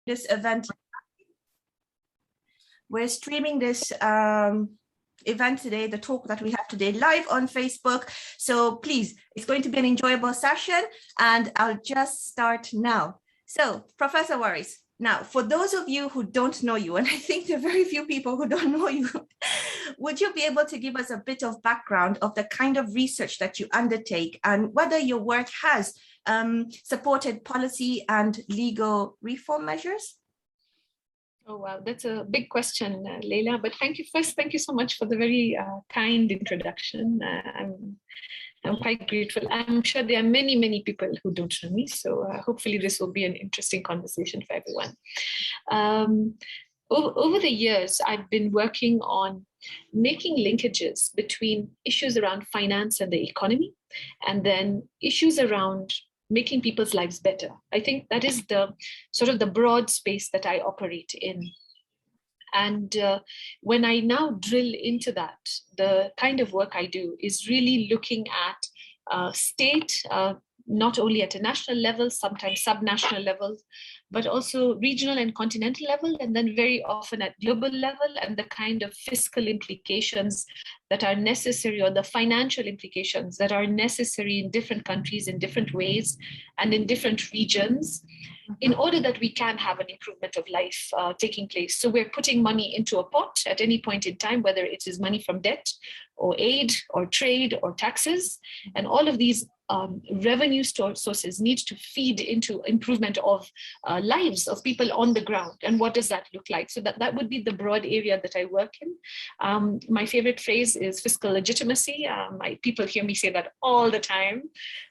this event. We're streaming this event today, the talk that we have today, live on Facebook. So please, it's going to be an enjoyable session, and I'll just start now. So, Professor Waris, now, for those of you who don't know you, and I think there are very few people who don't know you, would you be able to give us a bit of background of the kind of research that you undertake and whether your work has supported policy and legal reform measures? Oh, wow, that's a big question, Lyla, but thank you so much for the very kind introduction. I'm quite grateful. I'm sure there are many, many people who don't know me, so hopefully this will be an interesting conversation for everyone. Over the years, I've been working on making linkages between issues around finance and the economy, and then issues around making people's lives better. I think that is the sort of the broad space that I operate in. And when I now drill into that, the kind of work I do is really looking at state, not only at a national level, sometimes subnational levels, but also regional and continental level, and then very often at global level, and the kind of fiscal implications that are necessary, or the financial implications that are necessary in different countries in different ways and in different regions, in order that we can have an improvement of life taking place. So we're putting money into a pot at any point in time, whether it is money from debt or aid or trade or taxes, and all of these revenue sources need to feed into improvement of lives of people on the ground. And what does that look like? So that would be the broad area that I work in. My favorite phrase is fiscal legitimacy. People hear me say that all the time.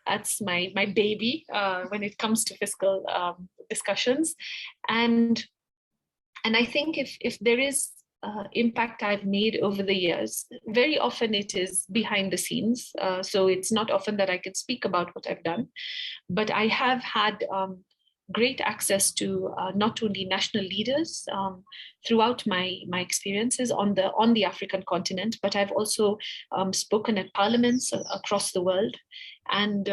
That's my baby when it comes to fiscal discussions. And I think if there is impact I've made over the years, very often it is behind the scenes. So it's not often that I can speak about what I've done, but I have had great access to not only national leaders throughout my experiences on the African continent, but I've also spoken at parliaments across the world, and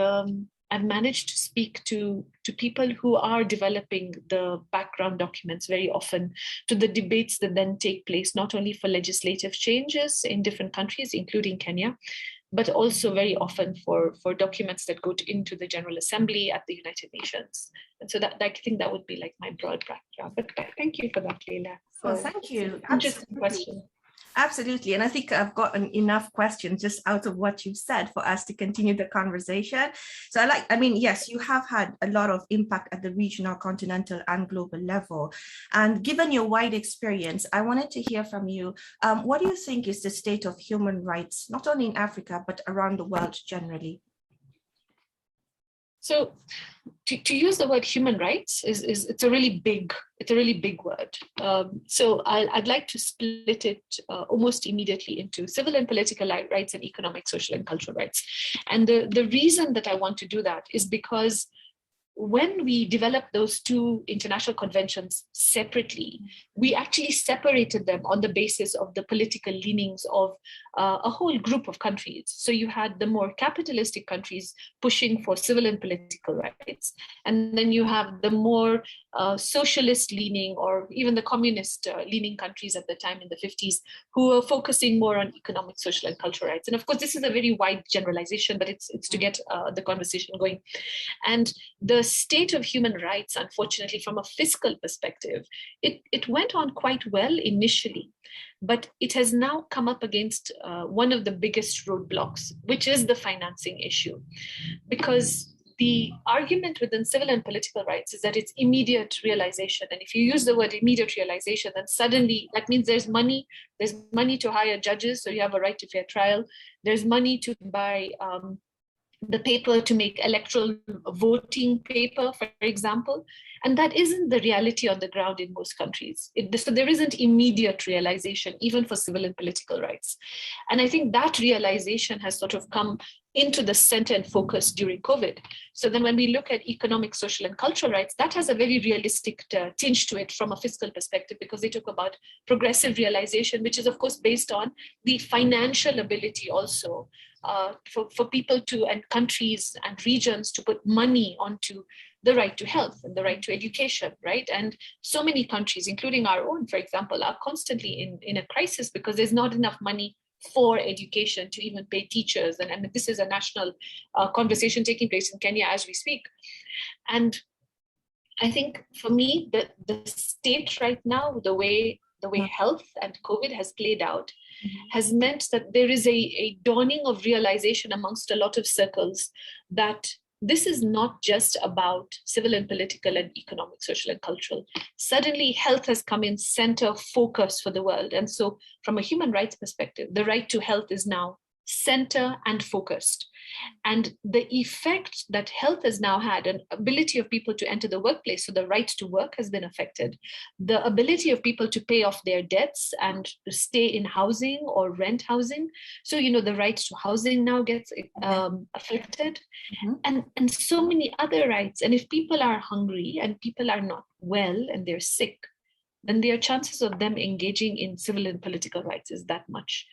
I've managed to speak to people who are developing the background documents very often, to the debates that then take place, not only for legislative changes in different countries, including Kenya, but also very often for documents that go into the General Assembly at the United Nations. And so that I think that would be like my broad background. But thank you for that, Lyla. So, thank you. Interesting question. Absolutely. And I think I've gotten enough questions just out of what you've said for us to continue the conversation. So yes, you have had a lot of impact at the regional, continental, and global level. And given your wide experience, I wanted to hear from you, what do you think is the state of human rights, not only in Africa, but around the world generally? So to use the word human rights it's a really big word. So I'd like to split it almost immediately into civil and political rights and economic, social, and cultural rights. And the reason that I want to do that is because when we developed those two international conventions separately, we actually separated them on the basis of the political leanings of a whole group of countries. So you had the more capitalistic countries pushing for civil and political rights, and then you have the more socialist leaning, or even the communist leaning countries at the time in the 50s, who were focusing more on economic, social, and cultural rights. And of course, this is a very wide generalization, but it's to get the conversation going. And the state of human rights, unfortunately, from a fiscal perspective, it went on quite well initially, but it has now come up against one of the biggest roadblocks, which is the financing issue. Because the argument within civil and political rights is that it's immediate realization. And if you use the word immediate realization, then suddenly that means there's money to hire judges, so you have a right to fair trial. There's money to buy the paper to make electoral voting paper, for example. And that isn't the reality on the ground in most countries. So there isn't immediate realization, even for civil and political rights. And I think that realization has sort of come into the center and focus during COVID. So then when we look at economic, social, and cultural rights, that has a very realistic tinge to it from a fiscal perspective, because they talk about progressive realization, which is of course based on the financial ability also for people to, and countries and regions, to put money onto the right to health and the right to education, right? And so many countries, including our own, for example, are constantly in a crisis because there's not enough money for education to even pay teachers. And this is a national conversation taking place in Kenya as we speak. And I think for me, the state right now, the way health and COVID has played out, has meant that there is a dawning of realization amongst a lot of circles that this is not just about civil and political and economic, social and cultural. Suddenly, health has come in center focus for the world. And so from a human rights perspective, the right to health is now center and focused. And the effect that health has now had, an ability of people to enter the workplace, so the right to work has been affected, the ability of people to pay off their debts and stay in housing or rent housing. So, the right to housing now gets affected, and so many other rights. And if people are hungry and people are not well and they're sick, then their chances of them engaging in civil and political rights is that much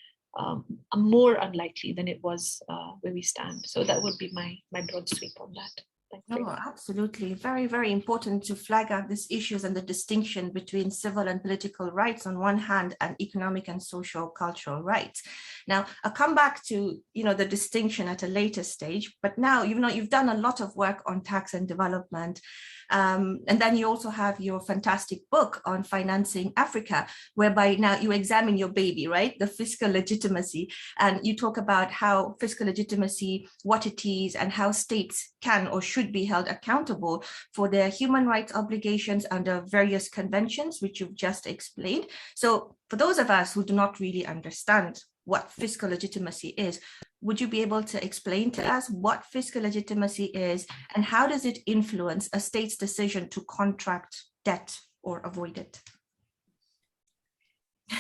more unlikely than it was where we stand. So that would be my broad sweep on that. Oh, absolutely. Very, very important to flag out these issues and the distinction between civil and political rights on one hand and economic and social cultural rights. Now, I'll come back to, the distinction at a later stage, but now, you've done a lot of work on tax and development. And then you also have your fantastic book on financing Africa, whereby now you examine your baby, right? The fiscal legitimacy. And you talk about how fiscal legitimacy, what it is, and how states can or should be held accountable for their human rights obligations under various conventions, which you've just explained. So for those of us who do not really understand what fiscal legitimacy is, would you be able to explain to us what fiscal legitimacy is and how does it influence a state's decision to contract debt or avoid it?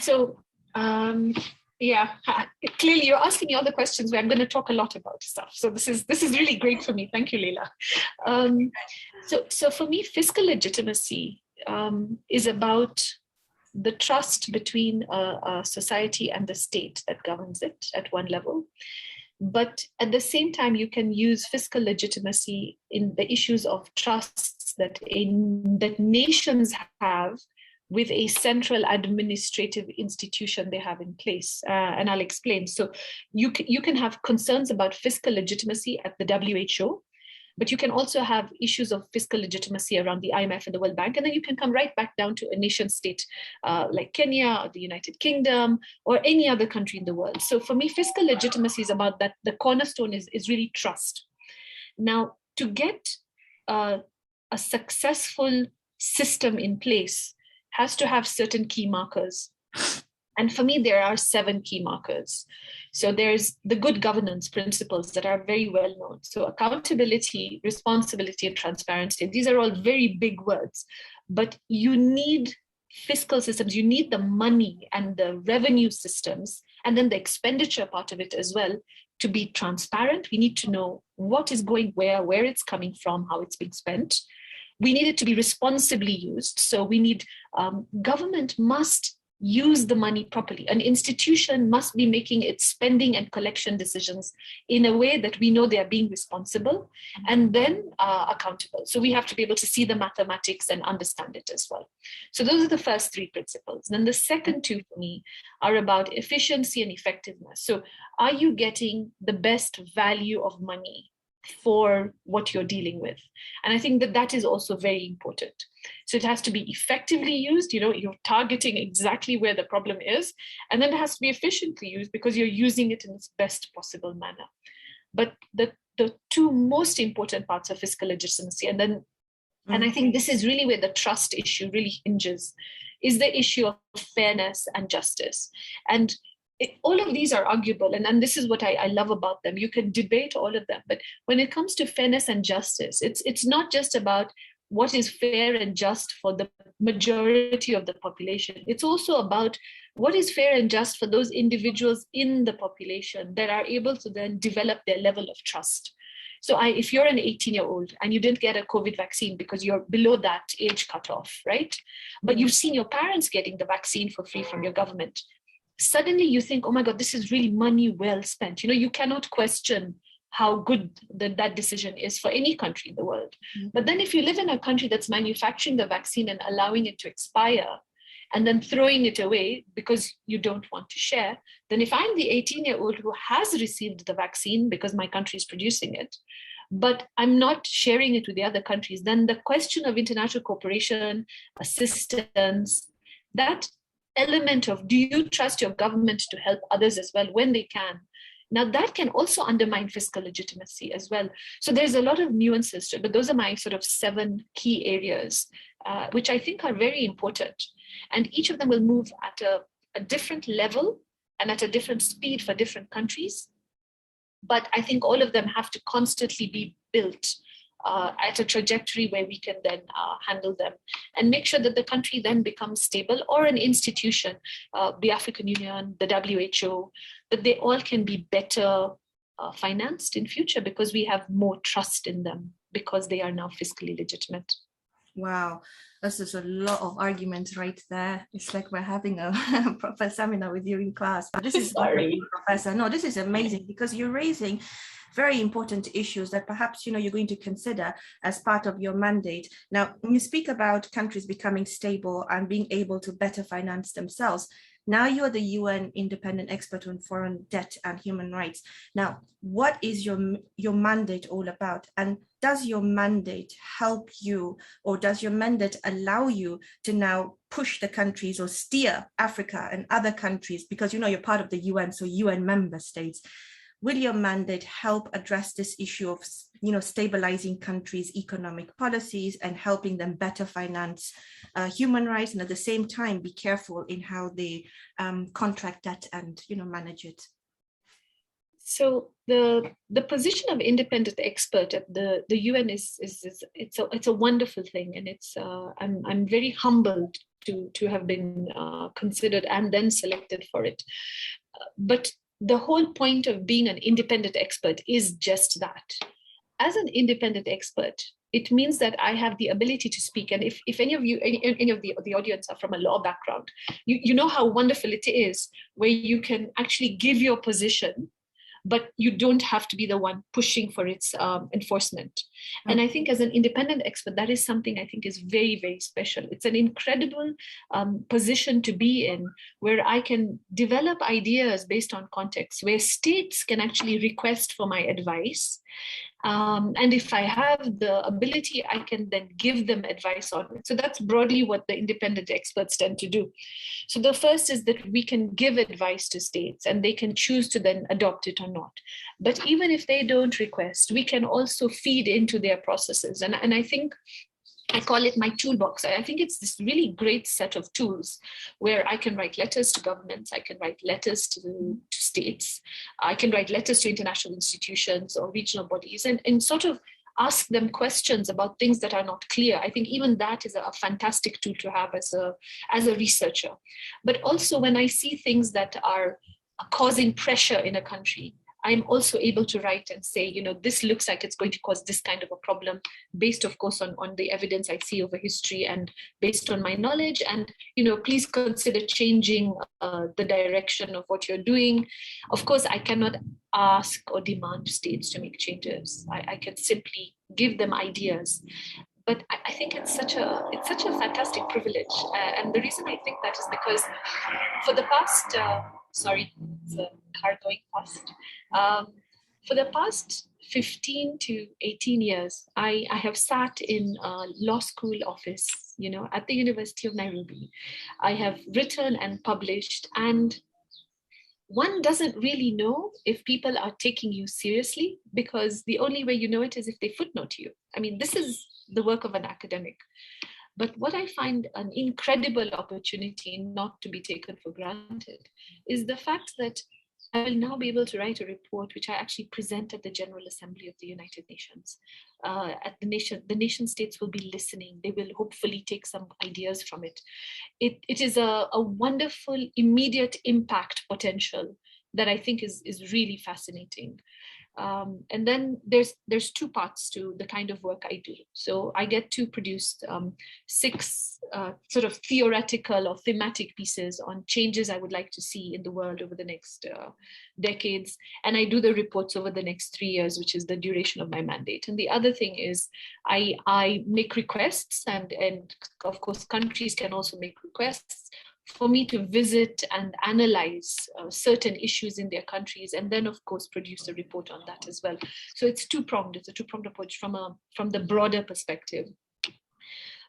So, clearly you're asking me all the questions where I'm going to talk a lot about stuff. So this is really great for me. Thank you, Lyla. So for me, fiscal legitimacy is about the trust between a society and the state that governs it at one level. But at the same time, you can use fiscal legitimacy in the issues of trusts that nations have with a central administrative institution they have in place. And I'll explain. So you can have concerns about fiscal legitimacy at the WHO, but you can also have issues of fiscal legitimacy around the IMF and the World Bank. And then you can come right back down to a nation state like Kenya or the United Kingdom or any other country in the world. So for me, fiscal legitimacy is about that. The cornerstone is really trust. Now, to get a successful system in place has to have certain key markers. And for me, there are 7 key markers. So there's the good governance principles that are very well known. So accountability, responsibility, and transparency. These are all very big words, but you need fiscal systems. You need the money and the revenue systems, and then the expenditure part of it as well, to be transparent. We need to know what is going where it's coming from, how it's being spent. We need it to be responsibly used. So we need government must use the money properly. An institution must be making its spending and collection decisions in a way that we know they are being responsible and then accountable. So we have to be able to see the mathematics and understand it as well. So those are the first 3 principles. Then the second 2 for me are about efficiency and effectiveness. So are you getting the best value of money for what you're dealing with? And I think that is also very important. So it has to be effectively used, you're targeting exactly where the problem is, and then it has to be efficiently used because you're using it in its best possible manner. But the 2 most important parts of fiscal legitimacy, and I think this is really where the trust issue really hinges, is the issue of fairness and justice. And all of these are arguable, and this is what I love about them. You can debate all of them, but when it comes to fairness and justice, it's not just about what is fair and just for the majority of the population. It's also about what is fair and just for those individuals in the population that are able to then develop their level of trust. So if you're an 18-year-old and you didn't get a COVID vaccine because you're below that age cutoff, right? But you've seen your parents getting the vaccine for free from your government. Suddenly you think, oh my God, this is really money well spent. You cannot question how good that decision is for any country in the world. But then if you live in a country that's manufacturing the vaccine and allowing it to expire and then throwing it away because you don't want to share, then if I'm the 18-year-old who has received the vaccine because my country is producing it, but I'm not sharing it with the other countries, then the question of international cooperation, assistance, that element of, do you trust your government to help others as well when they can? Now that can also undermine fiscal legitimacy as well. So there's a lot of nuances to it, but those are my sort of 7 key areas, which I think are very important. And each of them will move at a different level and at a different speed for different countries. But I think all of them have to constantly be built at a trajectory where we can then handle them and make sure that the country then becomes stable, or an institution, the African Union, the WHO, that they all can be better financed in future because we have more trust in them because they are now fiscally legitimate. Wow, this is a lot of arguments right there. It's like we're having a proper seminar with you in class. But this is Sorry, Professor. No, this is amazing because you're raising very important issues that perhaps you're going to consider as part of your mandate. Now, when you speak about countries becoming stable and being able to better finance themselves, now you're the UN independent expert on foreign debt and human rights. Now, what is your mandate all about? And does your mandate help you, or does your mandate allow you to now push the countries or steer Africa and other countries? Because you're part of the UN, so UN member states. Will your mandate help address this issue of stabilizing countries' economic policies and helping them better finance human rights, and at the same time be careful in how they contract that and manage it? So the position of independent expert at the UN it's a wonderful thing, and it's I'm very humbled to have been considered and then selected for it. But the whole point of being an independent expert is just that. As an independent expert, it means that I have the ability to speak. And if any of you, any of the audience are from a law background, you know how wonderful it is where you can actually give your position, but you don't have to be the one pushing for its enforcement. And I think as an independent expert, that is something I think is very, very special. It's an incredible position to be in, where I can develop ideas based on context, where states can actually request for my advice. And if I have the ability, I can then give them advice on it. So that's broadly what the independent experts tend to do. So the first is that we can give advice to states and they can choose to then adopt it or not. But even if they don't request, we can also feed into their processes. And I think I call it my toolbox. I think it's this really great set of tools where I can write letters to governments, I can write letters to states, I can write letters to international institutions or regional bodies and sort of ask them questions about things that are not clear. I think even that is a fantastic tool to have as a researcher. But also when I see things that are causing pressure in a country, I'm also able to write and say, this looks like it's going to cause this kind of a problem, based, of course, on the evidence I see over history and based on my knowledge. And, please consider changing the direction of what you're doing. Of course, I cannot ask or demand states to make changes. I can simply give them ideas. But I think it's such a fantastic privilege. And the reason I think that is because for the past, sorry, it's a car going past. For the past 15 to 18 years, I have sat in a law school office, at the University of Nairobi. I have written and published, and one doesn't really know if people are taking you seriously, because the only way you know it is if they footnote you. I mean, this is the work of an academic. But what I find an incredible opportunity, not to be taken for granted, is the fact that I will now be able to write a report which I actually present at the General Assembly of the United Nations. The nation states will be listening. They will hopefully take some ideas from it. It is a wonderful immediate impact potential that I think is really fascinating. And then there's two parts to the kind of work I do. So I get to produce 6 sort of theoretical or thematic pieces on changes I would like to see in the world over the next decades. And I do the reports over the next 3 years, which is the duration of my mandate. And the other thing is I make requests, and of course, countries can also make requests for me to visit and analyze certain issues in their countries, and then of course produce a report on that as well. So it's two-pronged. It's a two-pronged approach from the broader perspective.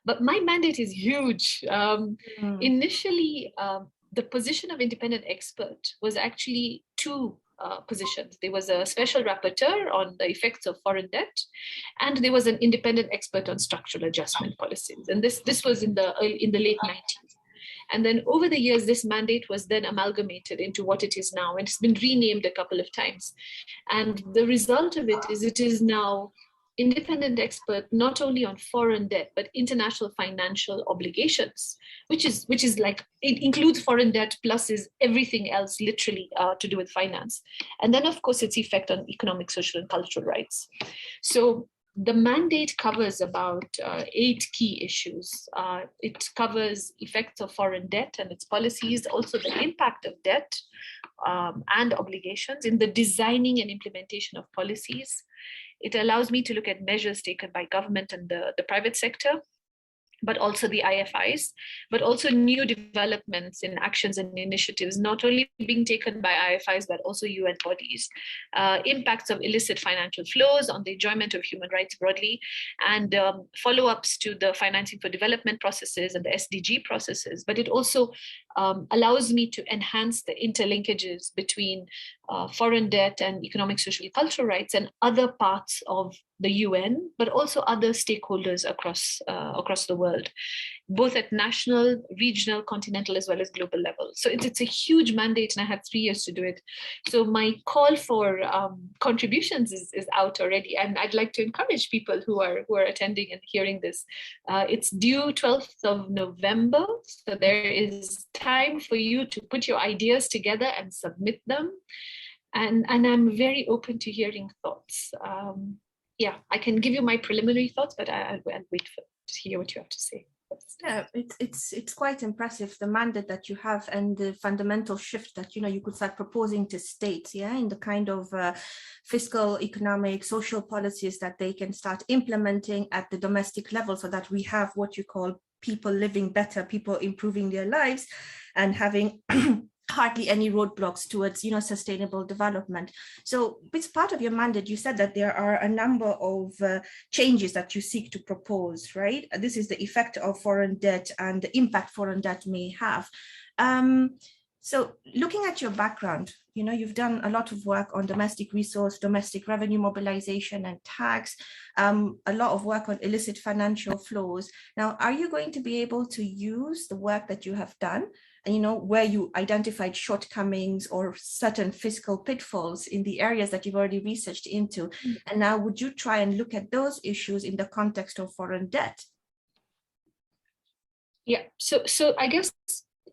But my mandate is huge. Initially, the position of independent expert was actually 2 positions. There was a special rapporteur on the effects of foreign debt, and there was an independent expert on structural adjustment policies. And this was in the late 90s. And then over the years, this mandate was then amalgamated into what it is now, and it's been renamed a couple of times. And the result of it is now independent expert not only on foreign debt, but international financial obligations, which is like, it includes foreign debt plus is everything else literally to do with finance. And then of course its effect on economic, social, and cultural rights. So the mandate covers about 8 key issues. It covers effects of foreign debt and its policies, also the impact of debt and obligations in the designing and implementation of policies. It allows me to look at measures taken by government and the private sector, but also the IFIs, but also new developments in actions and initiatives, not only being taken by IFIs, but also UN bodies, impacts of illicit financial flows on the enjoyment of human rights broadly, and follow-ups to the financing for development processes and the SDG processes. But it also allows me to enhance the interlinkages between foreign debt and economic, social, and cultural rights and other parts of the UN, but also other stakeholders across the world, both at national, regional, continental, as well as global level. So it's a huge mandate, and I have 3 years to do it. So my call for contributions is out already, and I'd like to encourage people who are attending and hearing this. It's due 12th of November, so there is time for you to put your ideas together and submit them. And I'm very open to hearing thoughts. Yeah, I can give you my preliminary thoughts, but I'll wait to hear what you have to say. Yeah, it's quite impressive, the mandate that you have and the fundamental shift that you could start proposing to states, in the kind of fiscal, economic, social policies that they can start implementing at the domestic level, so that we have what you call people living better, people improving their lives and having hardly any roadblocks towards sustainable development. So it's part of your mandate. You said that there are a number of changes that you seek to propose, right? This is the effect of foreign debt and the impact foreign debt may have. So looking at your background, you've done a lot of work on domestic resource, domestic revenue mobilization and tax, a lot of work on illicit financial flows. Now, are you going to be able to use the work that you have done, where you identified shortcomings or certain fiscal pitfalls in the areas that you've already researched into? And now would you try and look at those issues in the context of foreign debt? Yeah, so I guess,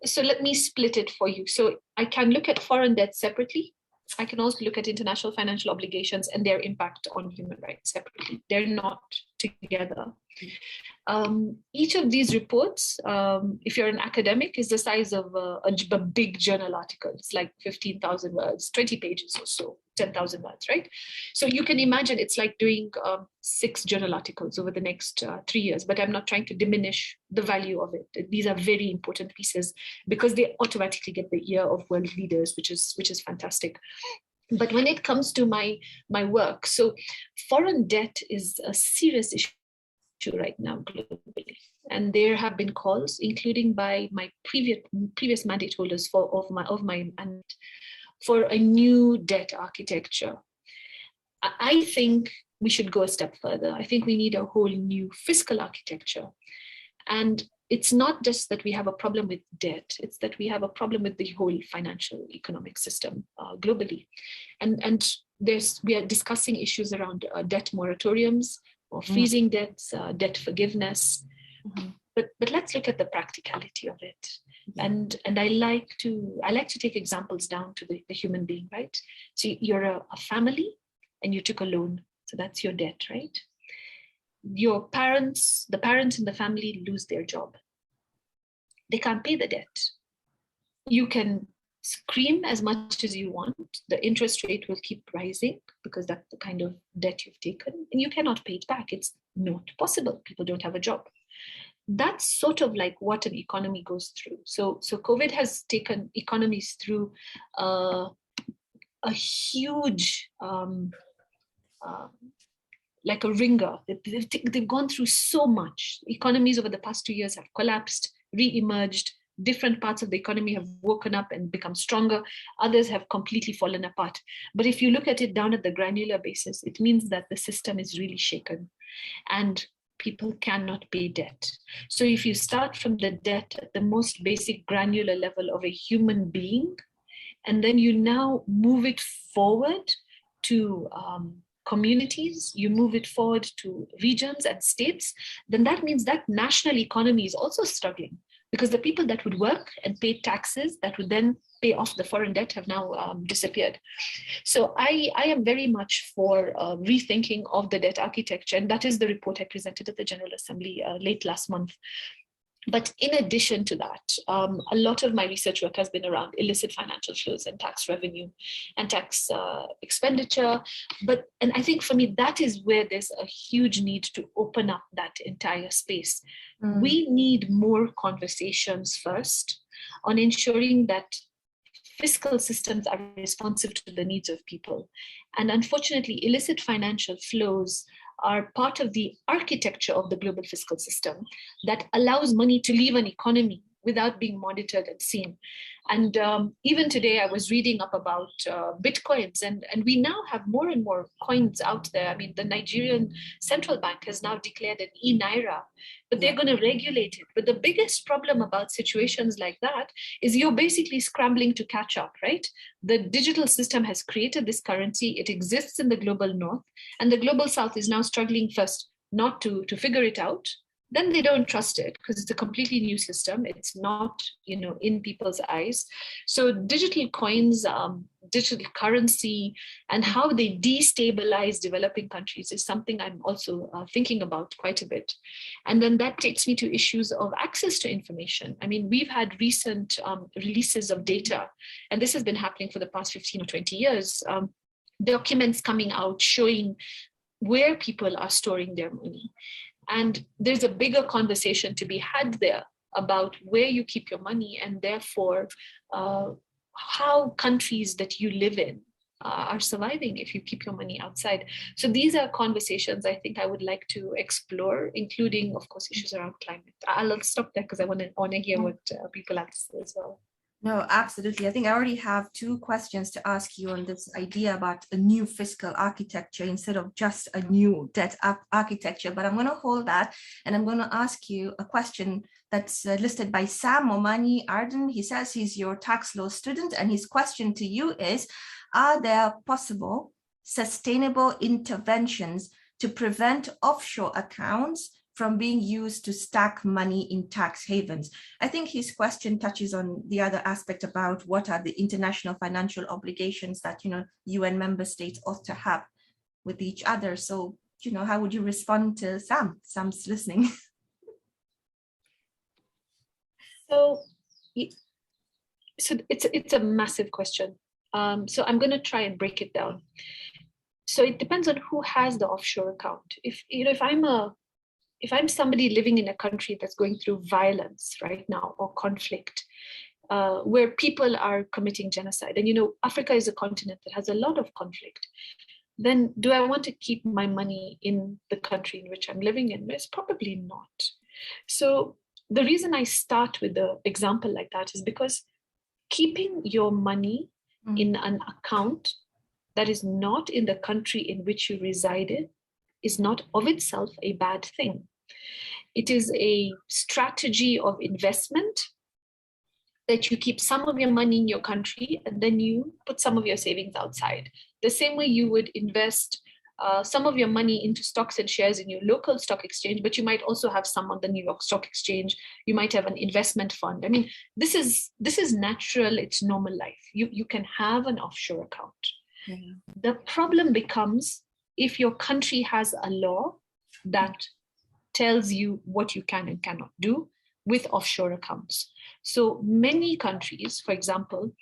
so let me split it for you. So I can look at foreign debt separately. I can also look at international financial obligations and their impact on human rights separately. They're not together. Each of these reports, if you're an academic, is the size of a big journal article. It's like 15,000 words, 20 pages or so, 10,000 words, right? So you can imagine it's like doing 6 journal articles over the next 3 years, but I'm not trying to diminish the value of it. These are very important pieces because they automatically get the ear of world leaders, which is fantastic. But when it comes to my work, so foreign debt is a serious issue right now globally, and there have been calls, including by my previous mandate holders of my mandate, for a new debt architecture. I think we should go a step further. I think we need a whole new fiscal architecture, and it's not just that we have a problem with debt, it's that we have a problem with the whole financial economic system globally. And we are discussing issues around debt moratoriums or freezing debts, debt forgiveness. Mm-hmm. But let's look at the practicality of it. Yeah. And I like to take examples down to the human being, right? So you're a family, and you took a loan. So that's your debt, right? Your parents, the parents in the family lose their job. They can't pay the debt. You can scream as much as you want. The interest rate will keep rising because that's the kind of debt you've taken, and you cannot pay it back. It's not possible. People don't have a job. That's sort of like what an economy goes through. So COVID has taken economies through a huge, like a ringer. They've gone through so much. Economies over the past 2 years have collapsed, re-emerged. Different parts of the economy have woken up and become stronger. Others have completely fallen apart. But if you look at it down at the granular basis, it means that the system is really shaken and people cannot pay debt. So if you start from the debt at the most basic granular level of a human being, and then you now move it forward to communities, you move it forward to regions and states, then that means that national economy is also struggling, because the people that would work and pay taxes that would then pay off the foreign debt have now disappeared. So I am very much for rethinking of the debt architecture, and that is the report I presented at the General Assembly late last month. But in addition to that, a lot of my research work has been around illicit financial flows and tax revenue and tax expenditure. And I think for me, that is where there's a huge need to open up that entire space. We need more conversations first on ensuring that fiscal systems are responsive to the needs of people. And unfortunately, illicit financial flows are part of the architecture of the global fiscal system that allows money to leave an economy without being monitored and seen. And even today, I was reading up about Bitcoins, and we now have more and more coins out there. I mean, the Nigerian central bank has now declared an e-naira, but they're going to regulate it. But the biggest problem about situations like that is you're basically scrambling to catch up, right? The digital system has created this currency. It exists in the global north, and the global south is now struggling first not to figure it out. Then they don't trust it because it's a completely new system. It's not, in people's eyes. So digital coins, digital currency, and how they destabilize developing countries is something I'm also thinking about quite a bit. And then that takes me to issues of access to information. I mean, we've had recent releases of data, and this has been happening for the past 15 or 20 years, documents coming out showing where people are storing their money. And there's a bigger conversation to be had there about where you keep your money, and therefore how countries that you live in are surviving if you keep your money outside. So these are conversations I think I would like to explore, including, of course, issues around climate. I'll stop there because I want to hear what people have to say as well. No, absolutely. I think I already have 2 questions to ask you on this idea about a new fiscal architecture instead of just a new debt architecture. But I'm going to hold that, and I'm going to ask you a question that's listed by Sam Omani Arden. He says he's your tax law student, and his question to you is, are there possible sustainable interventions to prevent offshore accounts from being used to stack money in tax havens? I think his question touches on the other aspect about what are the international financial obligations that, UN member states ought to have with each other. So, how would you respond to Sam? Sam's listening. So it's a massive question. So I'm going to try and break it down. So it depends on who has the offshore account. If I'm somebody living in a country that's going through violence right now or conflict, where people are committing genocide, and Africa is a continent that has a lot of conflict, then do I want to keep my money in the country in which I'm living in? It's probably not. So the reason I start with the example like that is because keeping your money in an account that is not in the country in which you resided is not of itself a bad thing. It is a strategy of investment that you keep some of your money in your country and then you put some of your savings outside. The same way you would invest some of your money into stocks and shares in your local stock exchange, but you might also have some on the New York Stock Exchange. You might have an investment fund. I mean, this is natural. It's normal life. You can have an offshore account. The problem becomes if your country has a law that tells you what you can and cannot do with offshore accounts. So many countries, for example,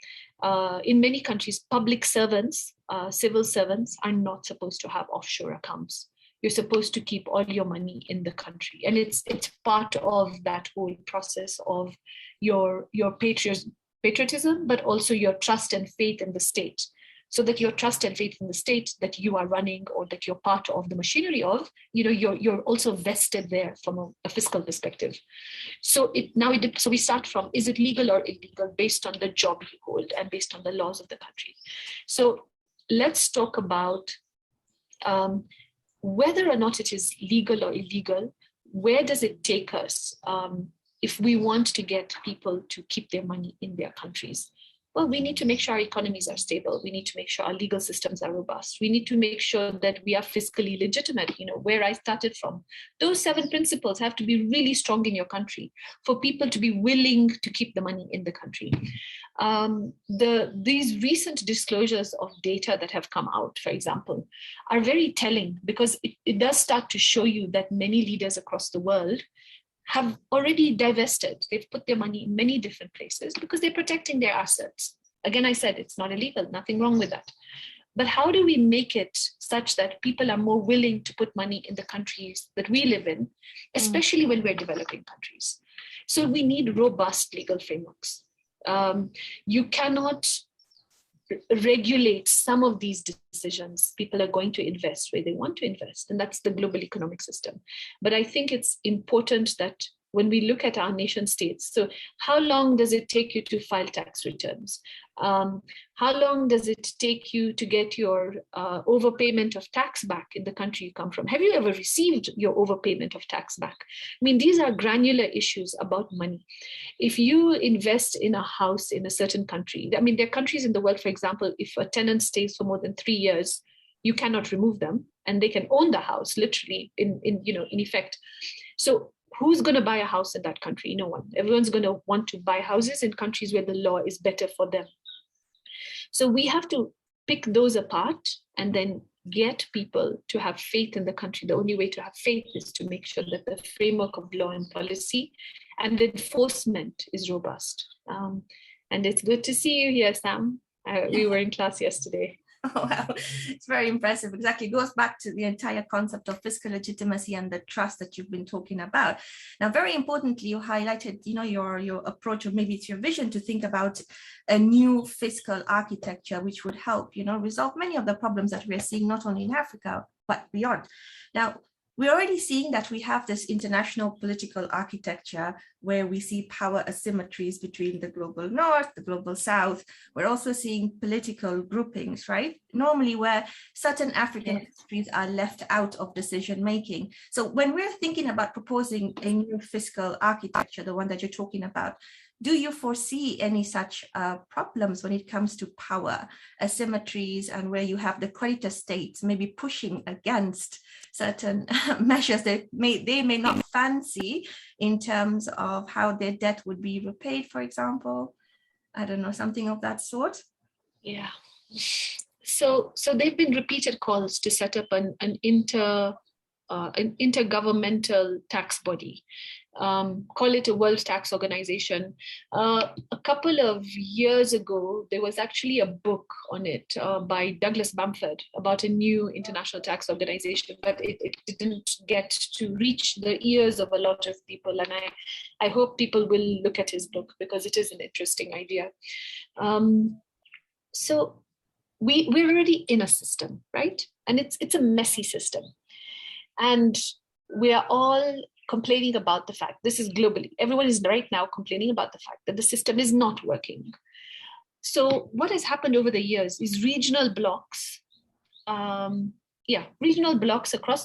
in many countries, public servants, civil servants are not supposed to have offshore accounts. You're supposed to keep all your money in the country. And it's part of that whole process of your patriotism, but also your trust and faith in the state. So that your trust and faith in the state that you are running or that you're part of the machinery of, you're also vested there from a fiscal perspective. So so we start from, is it legal or illegal based on the job you hold and based on the laws of the country. So let's talk about whether or not it is legal or illegal. Where does it take us if we want to get people to keep their money in their countries? Well, we need to make sure our economies are stable. We need to make sure our legal systems are robust. We need to make sure that we are fiscally legitimate, where I started from. Those 7 principles have to be really strong in your country for people to be willing to keep the money in the country. These recent disclosures of data that have come out, for example, are very telling because it does start to show you that many leaders across the world have already divested. They've put their money in many different places because they're protecting their assets. Again, I said it's not illegal, nothing wrong with that. But how do we make it such that people are more willing to put money in the countries that we live in, especially when we're developing countries? So we need robust legal frameworks. You cannot regulate some of these decisions. People are going to invest where they want to invest, and that's the global economic system. But I think it's important that when we look at our nation states, so how long does it take you to file tax returns? How long does it take you to get your overpayment of tax back in the country you come from? Have you ever received your overpayment of tax back? I mean, these are granular issues about money. If you invest in a house in a certain country, I mean, there are countries in the world, for example, if a tenant stays for more than 3 years, you cannot remove them and they can own the house literally in effect. So who's going to buy a house in that country? No one. Everyone's going to want to buy houses in countries where the law is better for them. So we have to pick those apart and then get people to have faith in the country. The only way to have faith is to make sure that the framework of law and policy and enforcement is robust. And it's good to see you here, Sam. We were in class yesterday. Oh, wow. It's very impressive. Exactly. It goes back to the entire concept of fiscal legitimacy and the trust that you've been talking about. Now, very importantly, you highlighted, your approach, or maybe it's your vision, to think about a new fiscal architecture, which would help, resolve many of the problems that we're seeing, not only in Africa, but beyond. Now, we're already seeing that we have this international political architecture where we see power asymmetries between the global north, the global south. We're also seeing political groupings, right? Normally where certain African countries are left out of decision making. So when we're thinking about proposing a new fiscal architecture, the one that you're talking about, do you foresee any such problems when it comes to power asymmetries, and where you have the creditor states maybe pushing against certain measures that they may not fancy in terms of how their debt would be repaid, for example? I don't know, something of that sort? Yeah. So there've been repeated calls to set up an intergovernmental tax body. Call it a World Tax Organization. A couple of years ago, there was actually a book on it by Douglas Bamford about a new international tax organization, but it didn't get to reach the ears of a lot of people. And I hope people will look at his book because it is an interesting idea. So we're already in a system, right? And it's a messy system. And we are all complaining about the fact, this is globally, everyone is right now complaining about the fact that the system is not working. So what has happened over the years is regional blocks across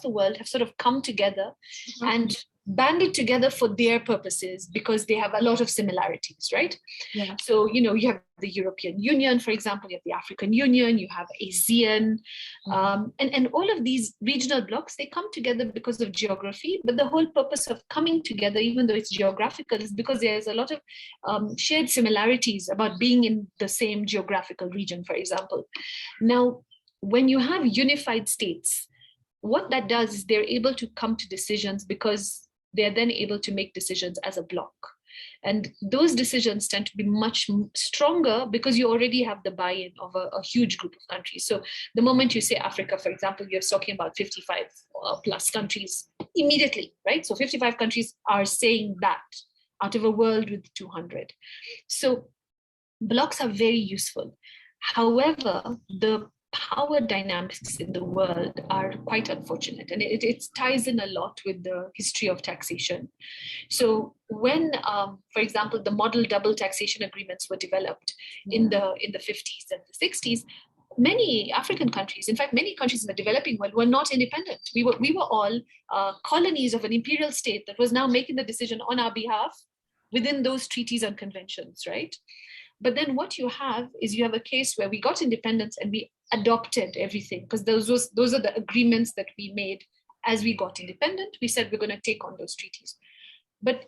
the world have sort of come together and banded together for their purposes because they have a lot of similarities, right? Yeah. So, you have the European Union, for example, you have the African Union, you have ASEAN, and all of these regional blocks, they come together because of geography, but the whole purpose of coming together, even though it's geographical, is because there's a lot of shared similarities about being in the same geographical region, for example. Now, when you have unified states, what that does is they're able to come to decisions because they're then able to make decisions as a bloc. And those decisions tend to be much stronger because you already have the buy-in of a huge group of countries. So the moment you say Africa, for example, you're talking about 55 plus countries immediately, right? So 55 countries are saying that out of a world with 200. So blocks are very useful. However, the power dynamics in the world are quite unfortunate, and it ties in a lot with the history of taxation. So when, for example, the model double taxation agreements were developed in the 50s and the 60s, many African countries, in fact, many countries in the developing world were not independent. We were all colonies of an imperial state that was now making the decision on our behalf within those treaties and conventions, right? But then what you have is you have a case where we got independence and we adopted everything, because those are the agreements that we made as we got independent. We said we're going to take on those treaties. But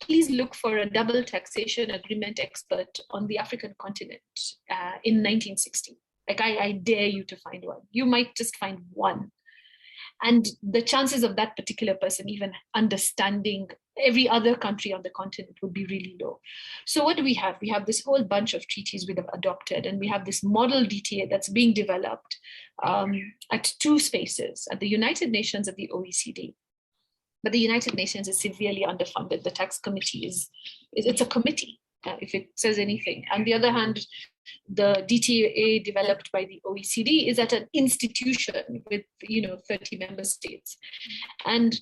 please look for a double taxation agreement expert on the African continent in 1960. Like I dare you to find one. You might just find one. And the chances of that particular person even understanding every other country on the continent would be really low. So what do we have? We have this whole bunch of treaties we have adopted, and we have this model DTA that's being developed at two spaces, at the United Nations and the OECD. But the United Nations is severely underfunded. The tax committee it's a committee, if it says anything. On the other hand, the DTA developed by the OECD is at an institution with 30 member states. And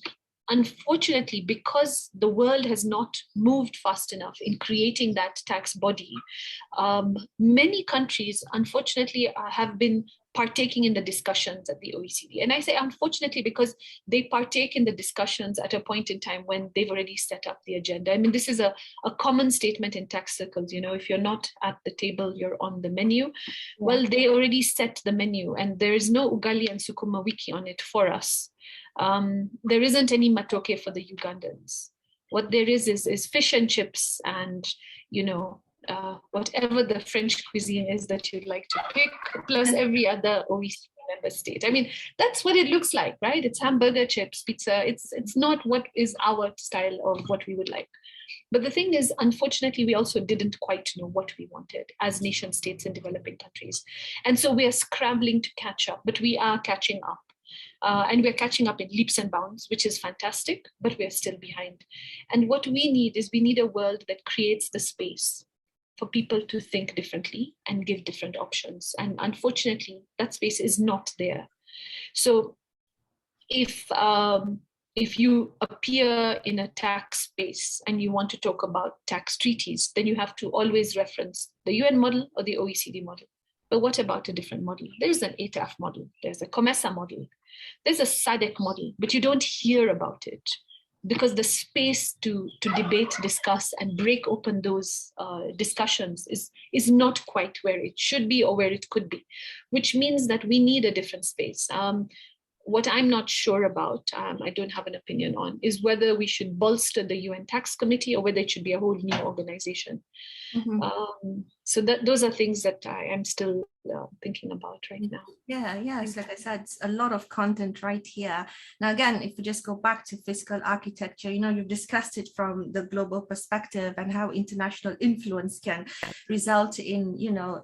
unfortunately, because the world has not moved fast enough in creating that tax body, many countries, unfortunately, have been partaking in the discussions at the OECD. And I say unfortunately because they partake in the discussions at a point in time when they've already set up the agenda. I mean, this is a common statement in tax circles, if you're not at the table, you're on the menu. Well, they already set the menu, and there is no ugali and sukuma wiki on it for us. There isn't any matoke for the Ugandans. What there is fish and chips and, whatever the French cuisine is that you'd like to pick, plus every other OECD member state. I mean, that's what it looks like, right? It's hamburger, chips, pizza. It's not what is our style of what we would like. But the thing is, unfortunately, we also didn't quite know what we wanted as nation states in developing countries. And so we are scrambling to catch up, but we are catching up. And we're catching up in leaps and bounds, which is fantastic, but we're still behind. And what we need a world that creates the space for people to think differently and give different options. And unfortunately, that space is not there. So if you appear in a tax space and you want to talk about tax treaties, then you have to always reference the UN model or the OECD model. But what about a different model? There's an ATAF model, there's a COMESA model, there's a SADC model, but you don't hear about it because the space to debate, discuss, and break open those discussions is not quite where it should be or where it could be, which means that we need a different space. What I'm not sure about, I don't have an opinion on, is whether we should bolster the UN Tax Committee or whether it should be a whole new organization. Mm-hmm. So those are things that I am still thinking about right now. Yeah, it's like I said, it's a lot of content right here. Now, again, if we just go back to fiscal architecture, you've discussed it from the global perspective and how international influence can result in,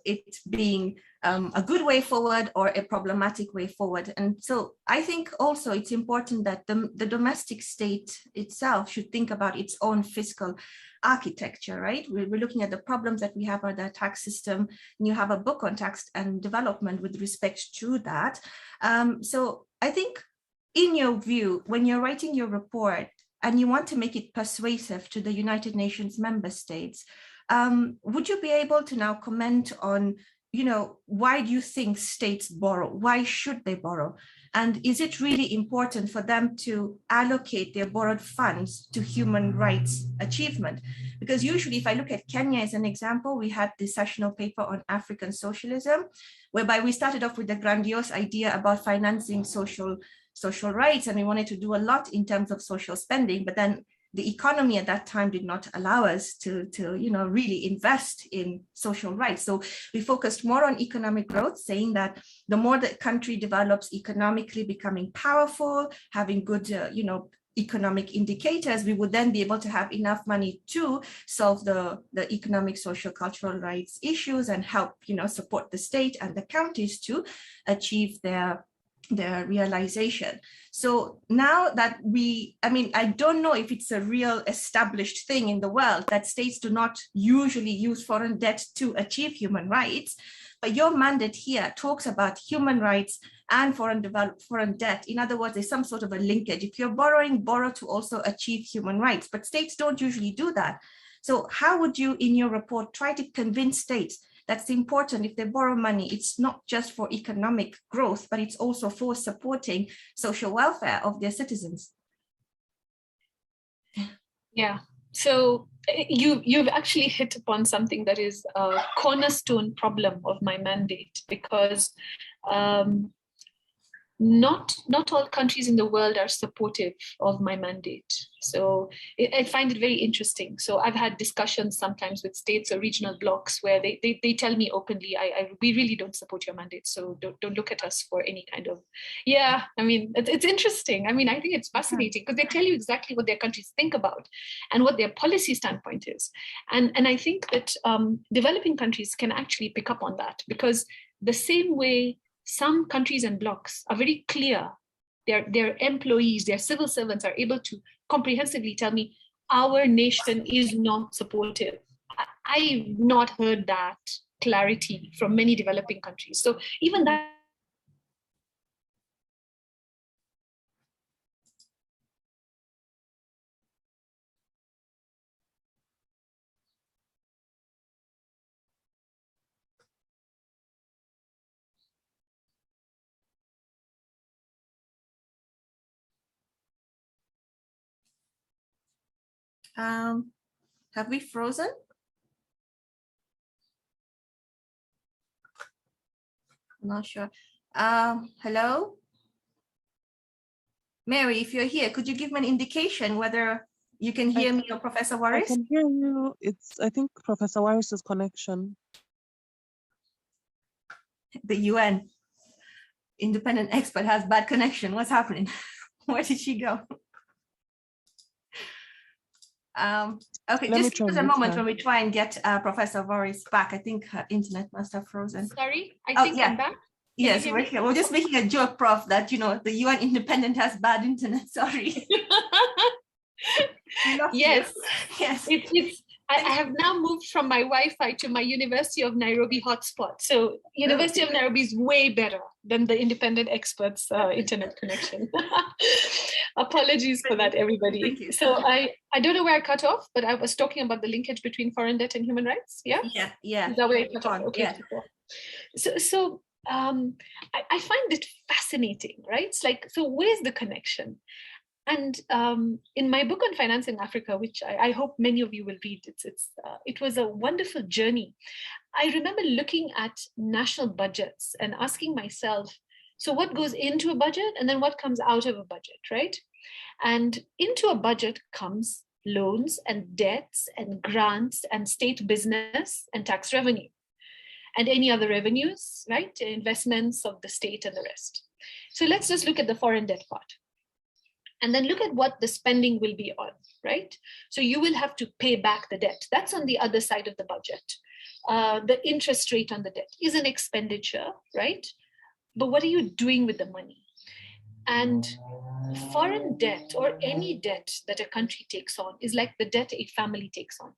it being a good way forward or a problematic way forward. And so I think also it's important that the domestic state itself should think about its own fiscal architecture, right? We're looking at the problems that we have on the tax system, and you have a book on tax and development with respect to that. So I think in your view, when you're writing your report and you want to make it persuasive to the United Nations member states, would you be able to now comment on, why do you think states borrow? Why should they borrow? And is it really important for them to allocate their borrowed funds to human rights achievement? Because usually, if I look at Kenya as an example, we had this sessional paper on African socialism, whereby we started off with the grandiose idea about financing social rights, and we wanted to do a lot in terms of social spending. But then the economy at that time did not allow us to really invest in social rights. So we focused more on economic growth, saying that the more the country develops economically, becoming powerful, having good, economic indicators, we would then be able to have enough money to solve the economic, social, cultural rights issues and help, support the state and the counties to achieve their realization. So now that I don't know if it's a real established thing in the world that states do not usually use foreign debt to achieve human rights, but your mandate here talks about human rights and foreign debt. In other words, there's some sort of a linkage. If you're borrow to also achieve human rights, but states don't usually do that. So how would you, in your report, try to convince states that's important? If they borrow money, it's not just for economic growth, but it's also for supporting social welfare of their citizens? Yeah, so you've actually hit upon something that is a cornerstone problem of my mandate, because not all countries in the world are supportive of my mandate. So I find it very interesting. So I've had discussions sometimes with states or regional blocs where they tell me openly, we really don't support your mandate. So don't look at us for any kind of, it's interesting. I think it's fascinating because they tell you exactly what their countries think about and what their policy standpoint is. And I think that developing countries can actually pick up on that, because the same way some countries and blocs are very clear, their employees, their civil servants are able to comprehensively tell me, our nation is not supportive. I've not heard that clarity from many developing countries. So even that, have we frozen? I'm not sure. Hello? Mary, if you're here, could you give me an indication whether you can hear me or Professor Waris? I can hear you. I think Professor Waris's connection. The UN independent expert has bad connection. What's happening? Where did she go? Okay, just give us a moment when we try and get Professor Waris back. I think her internet must have frozen. Sorry, I think I'm back. Yes, we're here. We're just making a joke, Prof, that, the UN independent has bad internet. Sorry. Yes. Yes. I have now moved from my Wi-Fi to my University of Nairobi hotspot. So University of Nairobi is way better than the independent experts' internet connection. Apologies for that, everybody. Thank you. So I don't know where I cut off, but I was talking about the linkage between foreign debt and human rights. Yeah? Yeah. Is that where I cut off? Okay. Yeah. So I find it fascinating, right? It's like, so where's the connection? And in my book on finance in Africa, which I hope many of you will read, it was a wonderful journey. I remember looking at national budgets and asking myself, so what goes into a budget and then what comes out of a budget, right? And into a budget comes loans and debts and grants and state business and tax revenue and any other revenues, right? Investments of the state and the rest. So let's just look at the foreign debt part. And then look at what the spending will be on, right? So you will have to pay back the debt. That's on the other side of the budget. The interest rate on the debt is an expenditure, right? But what are you doing with the money? And foreign debt or any debt that a country takes on is like the debt a family takes on.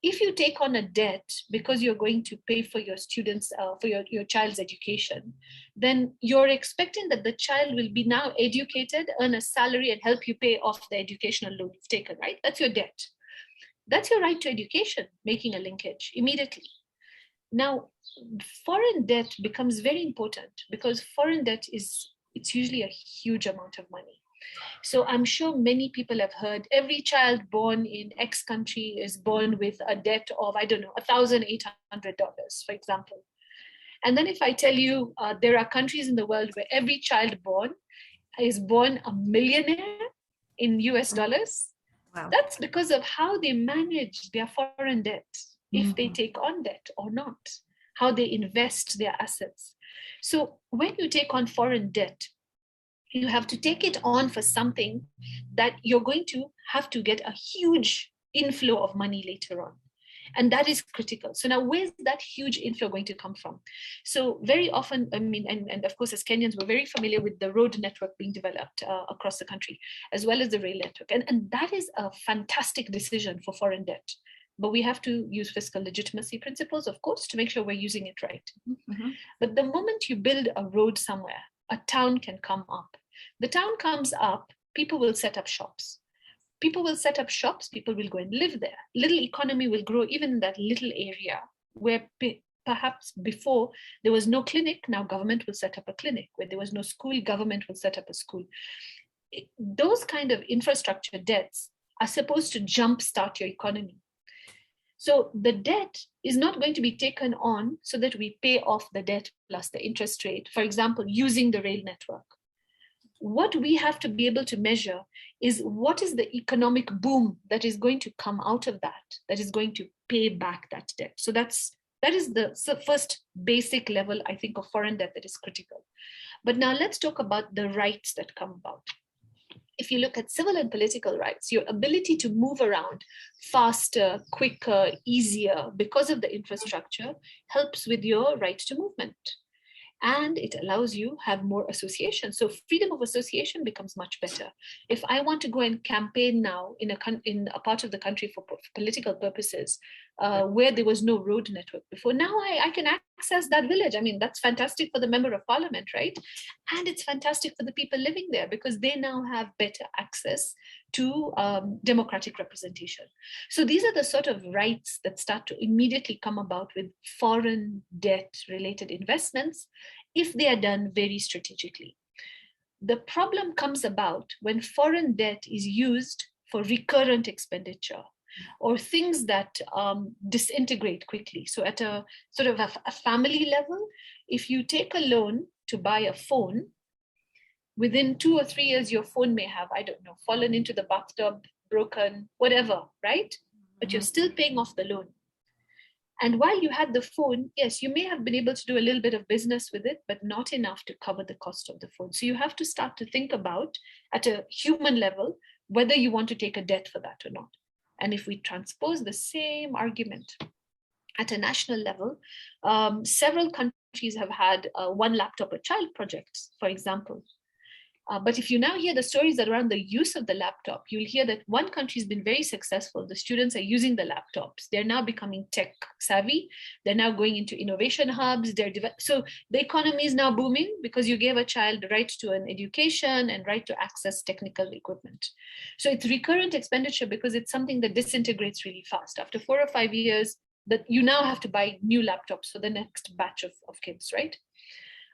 If you take on a debt because you're going to pay for your students, for your child's education, then you're expecting that the child will be now educated, earn a salary, and help you pay off the educational loan you've taken, right? That's your debt. That's your right to education, making a linkage immediately. Now, foreign debt becomes very important because foreign debt it's usually a huge amount of money. So I'm sure many people have heard every child born in X country is born with a debt of, I don't know, $1,800, for example. And then if I tell you there are countries in the world where every child born is born a millionaire in US dollars, Wow. That's because of how they manage their foreign debt, if they take on debt or not, how they invest their assets. So when you take on foreign debt, you have to take it on for something that you're going to have to get a huge inflow of money later on. And that is critical. So now where's that huge inflow going to come from? So very often, I mean, and of course, as Kenyans, we're very familiar with the road network being developed across the country, as well as the rail network. And that is a fantastic decision for foreign debt. But we have to use fiscal legitimacy principles, of course, to make sure we're using it right. Mm-hmm. But the moment you build a road somewhere, a town can come up. The town comes up, people will set up shops. People will set up shops, people will go and live there. Little economy will grow even in that little area where perhaps before there was no clinic, now government will set up a clinic. Where there was no school, government will set up a school. Those kind of infrastructure debts are supposed to jumpstart your economy. So the debt is not going to be taken on so that we pay off the debt plus the interest rate, for example, using the rail network. What we have to be able to measure is what is the economic boom that is going to come out of that is going to pay back that debt. So that is the first basic level, I think, of foreign debt that is critical. But now let's talk about the rights that come about. If you look at civil and political rights, your ability to move around faster, quicker, easier because of the infrastructure helps with your right to movement. And it allows you have more association. So freedom of association becomes much better. If I want to go and campaign now in a part of the country for political purposes, where there was no road network before, now I can access that village. I mean, that's fantastic for the member of parliament, right? And it's fantastic for the people living there because they now have better access to democratic representation. So these are the sort of rights that start to immediately come about with foreign debt related investments if they are done very strategically. The problem comes about when foreign debt is used for recurrent expenditure or things that disintegrate quickly. So at a sort of a family level, if you take a loan to buy a phone, within 2 or 3 years, your phone may have, I don't know, fallen into the bathtub, broken, whatever, right? But you're still paying off the loan. And while you had the phone, yes, you may have been able to do a little bit of business with it, but not enough to cover the cost of the phone. So you have to start to think about, at a human level, whether you want to take a debt for that or not. And if we transpose the same argument at a national level, several countries have had one laptop a child projects, for example. But if you now hear the stories around the use of the laptop, you'll hear that one country has been very successful. The students are using the laptops. They're now becoming tech savvy. They're now going into innovation hubs. So the economy is now booming because you gave a child the right to an education and right to access technical equipment. So it's recurrent expenditure because it's something that disintegrates really fast. After 4 or 5 years, that you now have to buy new laptops for the next batch of kids, right?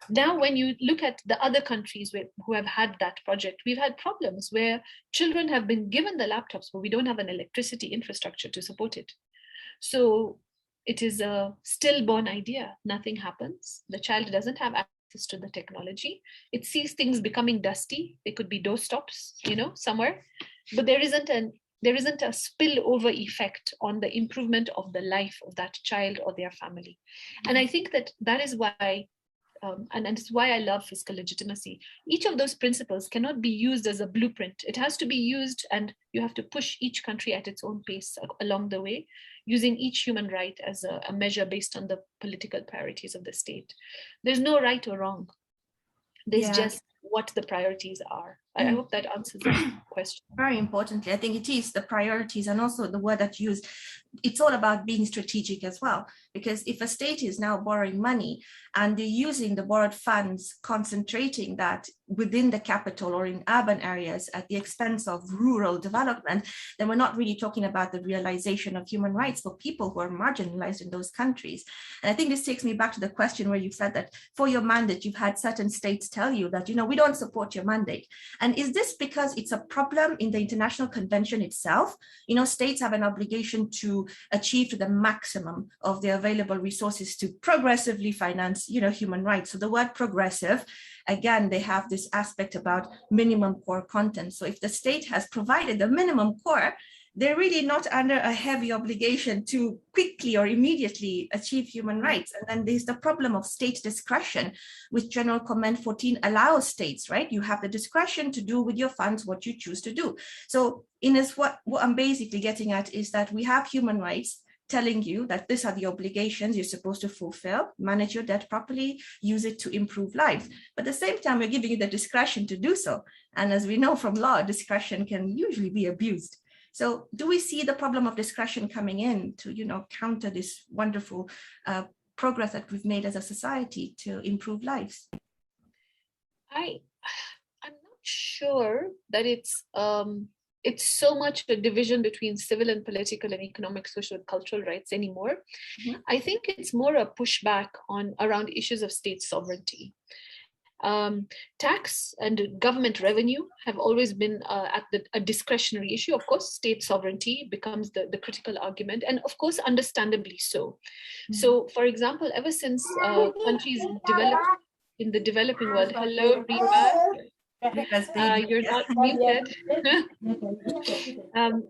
Now, when you look at the other countries who have had that project, we've had problems where children have been given the laptops, but we don't have an electricity infrastructure to support it. So it is a stillborn idea. Nothing happens. The child doesn't have access to the technology. It sees things becoming dusty. They could be doorstops, somewhere, but there isn't a spillover effect on the improvement of the life of that child or their family. And I think that is why and it's why I love fiscal legitimacy. Each of those principles cannot be used as a blueprint. It has to be used, and you have to push each country at its own pace along the way, using each human right as a measure based on the political priorities of the state. There's no right or wrong. There's just what the priorities are. I hope that answers the question. Very importantly, I think it is the priorities, and also the word that you use. It's all about being strategic as well, because if a state is now borrowing money and they're using the borrowed funds, concentrating that within the capital or in urban areas at the expense of rural development, then we're not really talking about the realization of human rights for people who are marginalized in those countries. And I think this takes me back to the question where you said that for your mandate, you've had certain states tell you that, we don't support your mandate. And is this because it's a problem in the International Convention itself? States have an obligation to achieve to the maximum of their available resources to progressively finance, human rights. So the word progressive, again, they have this aspect about minimum core content. So if the state has provided the minimum core, they're really not under a heavy obligation to quickly or immediately achieve human rights. And then there's the problem of state discretion, which General Comment 14 allows states, right? You have the discretion to do with your funds what you choose to do. So what I'm basically getting at is that we have human rights telling you that these are the obligations you're supposed to fulfill, manage your debt properly, use it to improve lives. But at the same time, we're giving you the discretion to do so. And as we know from law, discretion can usually be abused. So do we see the problem of discretion coming in to, counter this wonderful progress that we've made as a society to improve lives? I'm not sure that it's so much a division between civil and political and economic, social, and cultural rights anymore. Mm-hmm. I think it's more a pushback around issues of state sovereignty. Tax and government revenue have always been a discretionary issue. Of course, state sovereignty becomes the critical argument, and of course, understandably so. Mm-hmm. So, for example, ever since countries developed in the developing world, hello, Rima. You're not muted.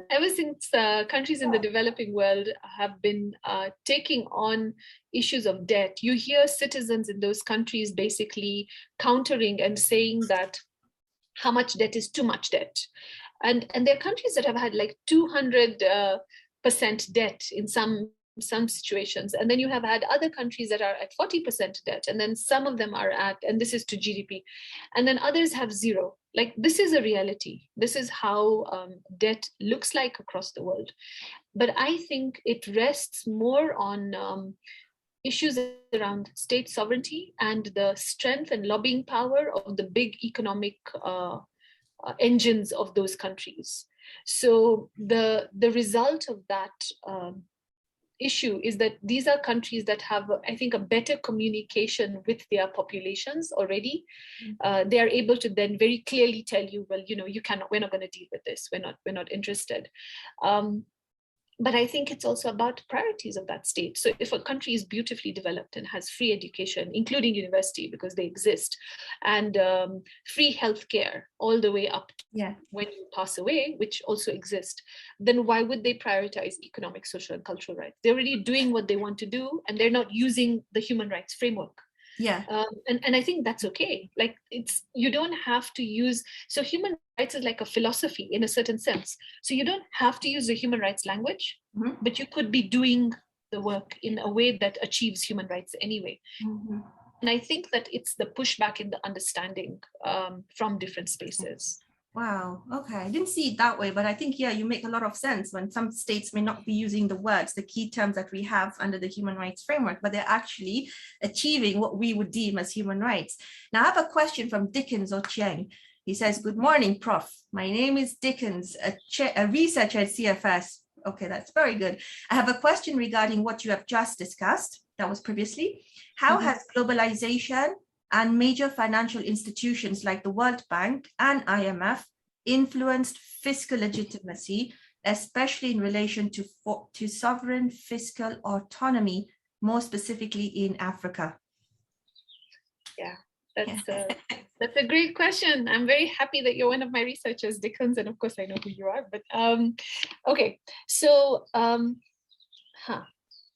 Ever since countries in the developing world have been taking on issues of debt, you hear citizens in those countries basically countering and saying that how much debt is too much debt. And there are countries that have had like 200% debt in some situations, and then you have had other countries that are at 40% debt, and then some of them are at, and this is to GDP, and then others have zero. Like, this is a reality. This is how debt looks like across the world. But I think it rests more on issues around state sovereignty and the strength and lobbying power of the big economic engines of those countries. So the result of that issue is that these are countries that have, I think, a better communication with their populations already. They are able to then very clearly tell you, well, you cannot, we're not going to deal with this. We're not interested. But I think it's also about priorities of that state. So if a country is beautifully developed and has free education, including university, because they exist, and free healthcare all the way up to when you pass away, which also exist, then why would they prioritize economic, social, and cultural rights? They're already doing what they want to do, and they're not using the human rights framework. Yeah. And I think that's okay. Like, you don't have to use, so human rights is like a philosophy in a certain sense. So you don't have to use the human rights language, mm-hmm. but you could be doing the work in a way that achieves human rights anyway. Mm-hmm. And I think that it's the pushback in the understanding from different spaces. Wow. Okay. I didn't see it that way, but I think, you make a lot of sense when some states may not be using the words, the key terms that we have under the human rights framework, but they're actually achieving what we would deem as human rights. Now, I have a question from Dickens Ochieng. He says, "Good morning, Prof. My name is Dickens, a researcher at CFS." Okay, that's very good. I have a question regarding what you have just discussed. That was previously. How has globalization and major financial institutions like the World Bank and IMF influenced fiscal legitimacy, especially in relation to sovereign fiscal autonomy, more specifically in Africa? Yeah, that's a great question. I'm very happy that you're one of my researchers, Dickens, and of course I know who you are. But okay, so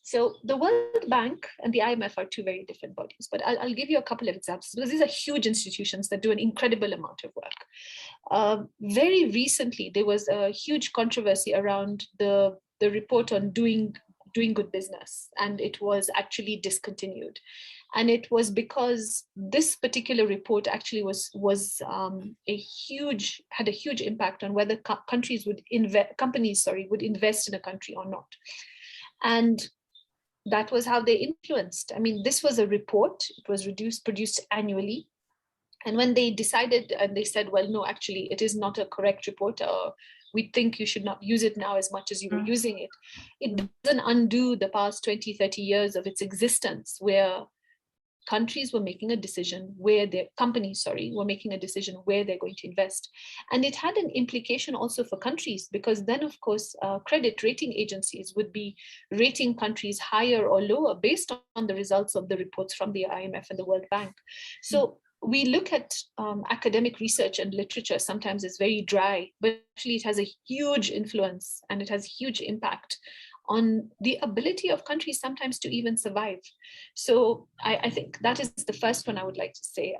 So the World Bank and the IMF are two very different bodies, but I'll give you a couple of examples because these are huge institutions that do an incredible amount of work. Very recently, there was a huge controversy around the report on doing good business, and it was actually discontinued. And it was because this particular report actually had a huge impact on whether companies would invest in a country or not. And that was how they influenced. I mean, this was a report. It was produced annually. And when they decided and they said, well, no, actually, it is not a correct report, or we think you should not use it now as much as you were using it, it doesn't undo the past 20, 30 years of its existence, where countries were making a decision where their companies, were making a decision where they're going to invest. And it had an implication also for countries, because then, of course, credit rating agencies would be rating countries higher or lower based on the results of the reports from the IMF and the World Bank. So we look at academic research and literature sometimes is very dry, but actually it has a huge influence and it has a huge impact on the ability of countries sometimes to even survive. So I think that is the first one I would like to say.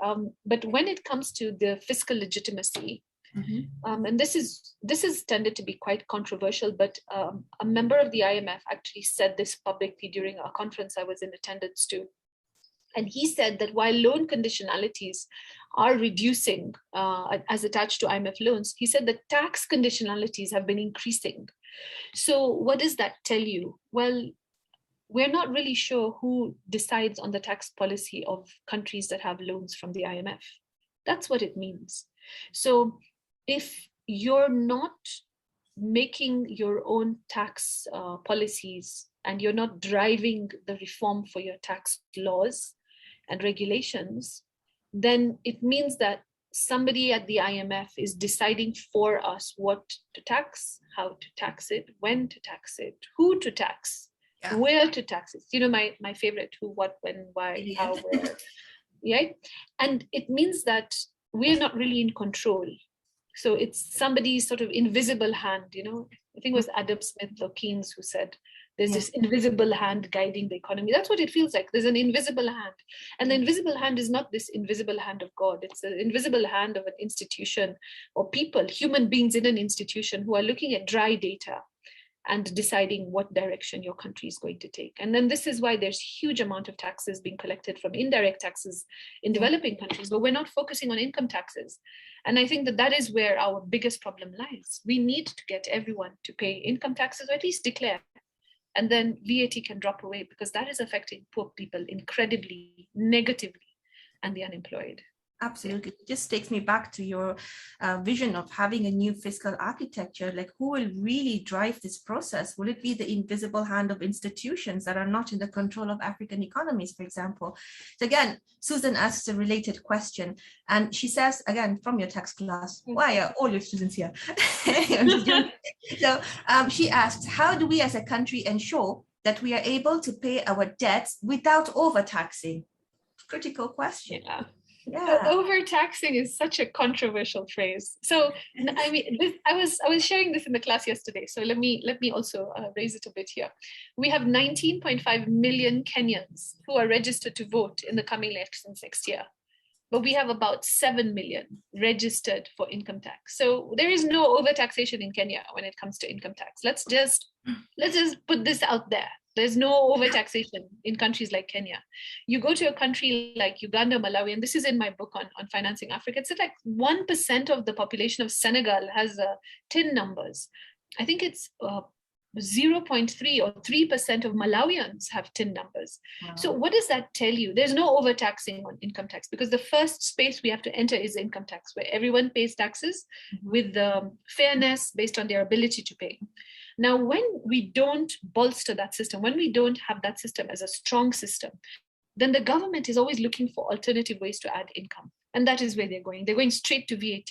But when it comes to the fiscal legitimacy, and this is tended to be quite controversial, but a member of the IMF actually said this publicly during a conference I was in attendance to. And he said that while loan conditionalities are reducing as attached to IMF loans, he said that tax conditionalities have been increasing. So what does that tell you? Well, we're not really sure who decides on the tax policy of countries that have loans from the IMF. That's what it means. So if you're not making your own tax policies and you're not driving the reform for your tax laws and regulations, then it means that somebody at the IMF is deciding for us what to tax, how to tax it, when to tax it, who to tax, where to tax it. You know, my favorite, who, what, when, why, how, where, right? And it means that we're not really in control. So it's somebody's sort of invisible hand, you know. I think it was Adam Smith or Keynes who said, there's this invisible hand guiding the economy. That's what it feels like. There's an invisible hand. And the invisible hand is not this invisible hand of God. It's the invisible hand of an institution or people, human beings in an institution who are looking at dry data and deciding what direction your country is going to take. And then this is why there's huge amount of taxes being collected from indirect taxes in developing countries, but we're not focusing on income taxes. And I think that that is where our biggest problem lies. We need to get everyone to pay income taxes, or at least declare. And then VAT can drop away, because that is affecting poor people incredibly negatively and the unemployed. Absolutely. It just takes me back to your vision of having a new fiscal architecture. Like, who will really drive this process? Will it be the invisible hand of institutions that are not in the control of African economies, for example? So again, Susan asks a related question, and she says, again, from your tax class, why are all your students here? So she asks, how do we as a country ensure that we are able to pay our debts without overtaxing? Critical question. Yeah. Overtaxing is such a controversial phrase. So I mean, I was sharing this in the class yesterday. So let me also raise it a bit here. We have 19.5 million Kenyans who are registered to vote in the coming elections next year, but we have about 7 million registered for income tax. So there is no overtaxation in Kenya when it comes to income tax. Let's just put this out there. There's no overtaxation in countries like Kenya. You go to a country like Uganda, Malawi, and this is in my book on financing Africa. It's like 1% of the population of Senegal has TIN numbers. I think it's 0.3 or 3% of Malawians have TIN numbers. Wow. So what does that tell you? There's no overtaxing on income tax, because the first space we have to enter is income tax, where everyone pays taxes with fairness based on their ability to pay. Now, when we don't bolster that system, when we don't have that system as a strong system, then the government is always looking for alternative ways to add income. And that is where they're going. They're going straight to VAT.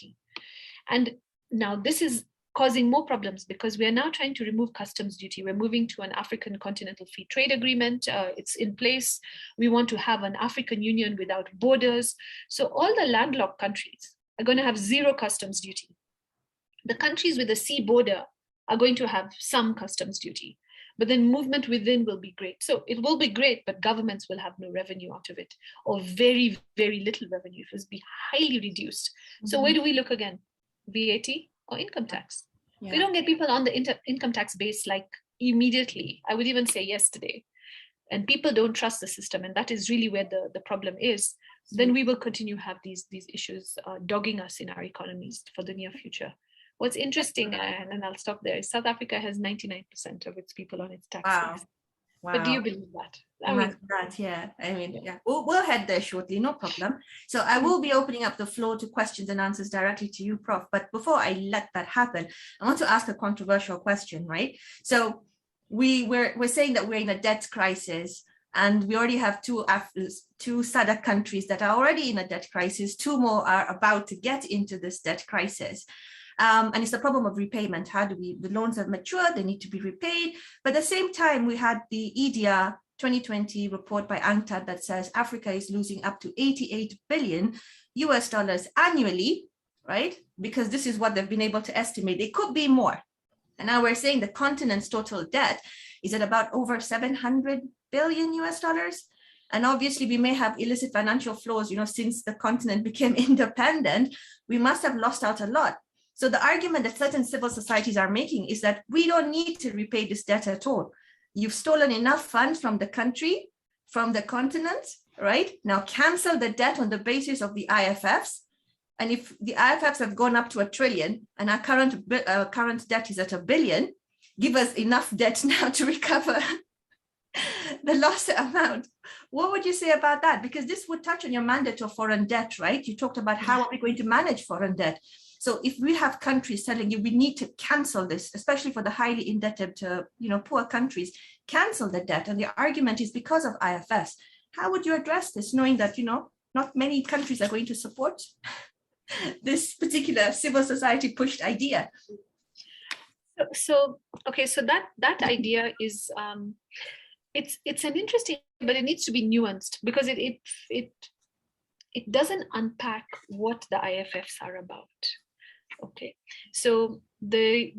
And now this is causing more problems, because we are now trying to remove customs duty. We're moving to an African Continental Free Trade Agreement. It's in place. We want to have an African Union without borders. So all the landlocked countries are going to have zero customs duty. The countries with a sea border are going to have some customs duty, but then movement within will be great. So it will be great, but governments will have no revenue out of it, or very, very little revenue. It will be highly reduced. So where do we look again? VAT or income tax? Yeah. We don't get people on the income tax base like immediately. I would even say yesterday. And people don't trust the system. And that is really where the problem is. Then we will continue to have these issues dogging us in our economies for the near future. What's interesting, and I'll stop there, is South Africa has 99% of its people on its tax list. Wow. But do you believe that? We'll head there shortly, no problem. So I will be opening up the floor to questions and answers directly to you, Prof. But before I let that happen, I want to ask a controversial question, right? So we're saying that we're in a debt crisis. And we already have two SADC countries that are already in a debt crisis. Two more are about to get into this debt crisis. And it's the problem of repayment. The loans have matured, they need to be repaid. But at the same time, we had the EDIA 2020 report by UNCTAD that says Africa is losing up to $88 billion annually, right? Because this is what they've been able to estimate. It could be more. And now we're saying the continent's total debt is at about over $700 billion. And obviously we may have illicit financial flows, since the continent became independent, we must have lost out a lot. So the argument that certain civil societies are making is that we don't need to repay this debt at all. You've stolen enough funds from the country, from the continent, right? Now cancel the debt on the basis of the IFFs. And if the IFFs have gone up to $1 trillion and our current debt is at $1 billion, give us enough debt now to recover the lost amount. What would you say about that? Because this would touch on your mandate of foreign debt, right? You talked about how are we going to manage foreign debt. So if we have countries telling you we need to cancel this, especially for the highly indebted, poor countries, cancel the debt, and the argument is because of IFS, how would you address this, knowing that not many countries are going to support this particular civil society pushed idea? So that idea is it's an interesting, but it needs to be nuanced because it doesn't unpack what the IFFs are about. Okay, so the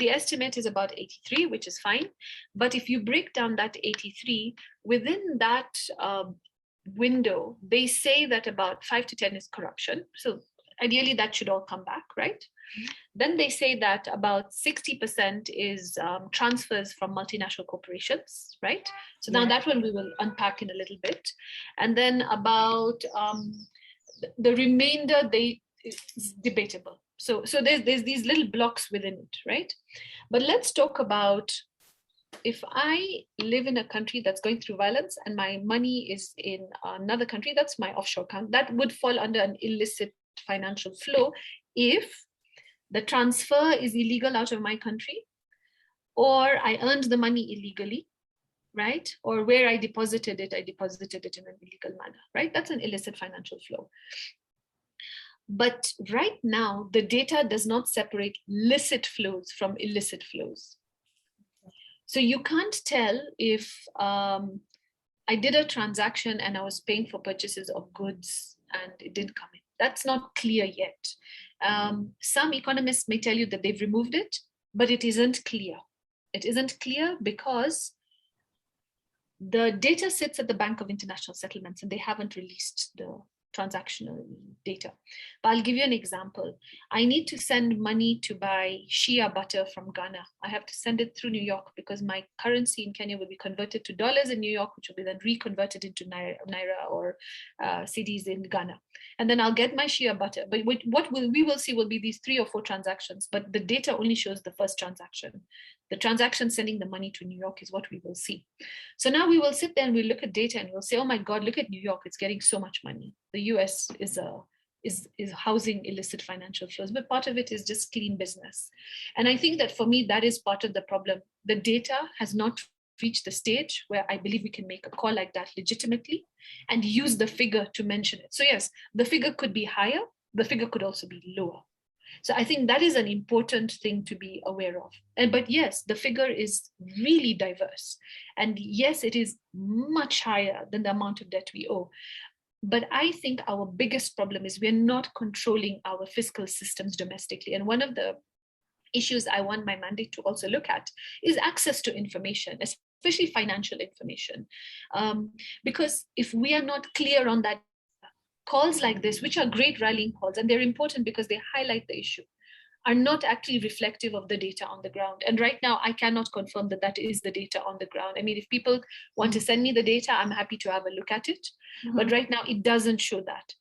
estimate is about 83, which is fine. But if you break down that 83, within that window, they say that about 5 to 10 is corruption. So ideally, that should all come back, right? Mm-hmm. Then they say that about 60% is transfers from multinational corporations, right? So now that one we will unpack in a little bit. And then about the remainder, is debatable. So there's these little blocks within it, right? But let's talk about if I live in a country that's going through violence and my money is in another country, that's my offshore account. That would fall under an illicit financial flow if the transfer is illegal out of my country, or I earned the money illegally, right? Or where I deposited it in an illegal manner, right? That's an illicit financial flow. But right now, the data does not separate licit flows from illicit flows. So you can't tell if I did a transaction and I was paying for purchases of goods and it didn't come in. That's not clear yet. Some economists may tell you that they've removed it, but it isn't clear. It isn't clear because the data sits at the Bank of International Settlements and they haven't released the transactional data. But I'll give you an example. I need to send money to buy shea butter from Ghana. I have to send it through New York because my currency in Kenya will be converted to dollars in New York, which will be then reconverted into naira or cedis in Ghana. And then I'll get my shea butter. But we will see will be these 3 or 4 transactions, but the data only shows the first transaction. The transaction sending the money to New York is what we will see. So now we will sit there and we'll look at data and we'll say, oh my God, look at New York, it's getting so much money. The US is housing illicit financial flows, but part of it is just clean business. And I think that for me, that is part of the problem. The data has not reached the stage where I believe we can make a call like that legitimately and use the figure to mention it. So yes, the figure could be higher, the figure could also be lower. So I think that is an important thing to be aware of. But yes, the figure is really diverse. And yes, it is much higher than the amount of debt we owe. But I think our biggest problem is we're not controlling our fiscal systems domestically. And one of the issues I want my mandate to also look at is access to information, especially financial information. Because if we are not clear on that, calls like this, which are great rallying calls, and they're important because they highlight the issue, are not actually reflective of the data on the ground. And right now, I cannot confirm that that is the data on the ground. I mean, if people want to send me the data, I'm happy to have a look at it. Mm-hmm. But right now, it doesn't show that.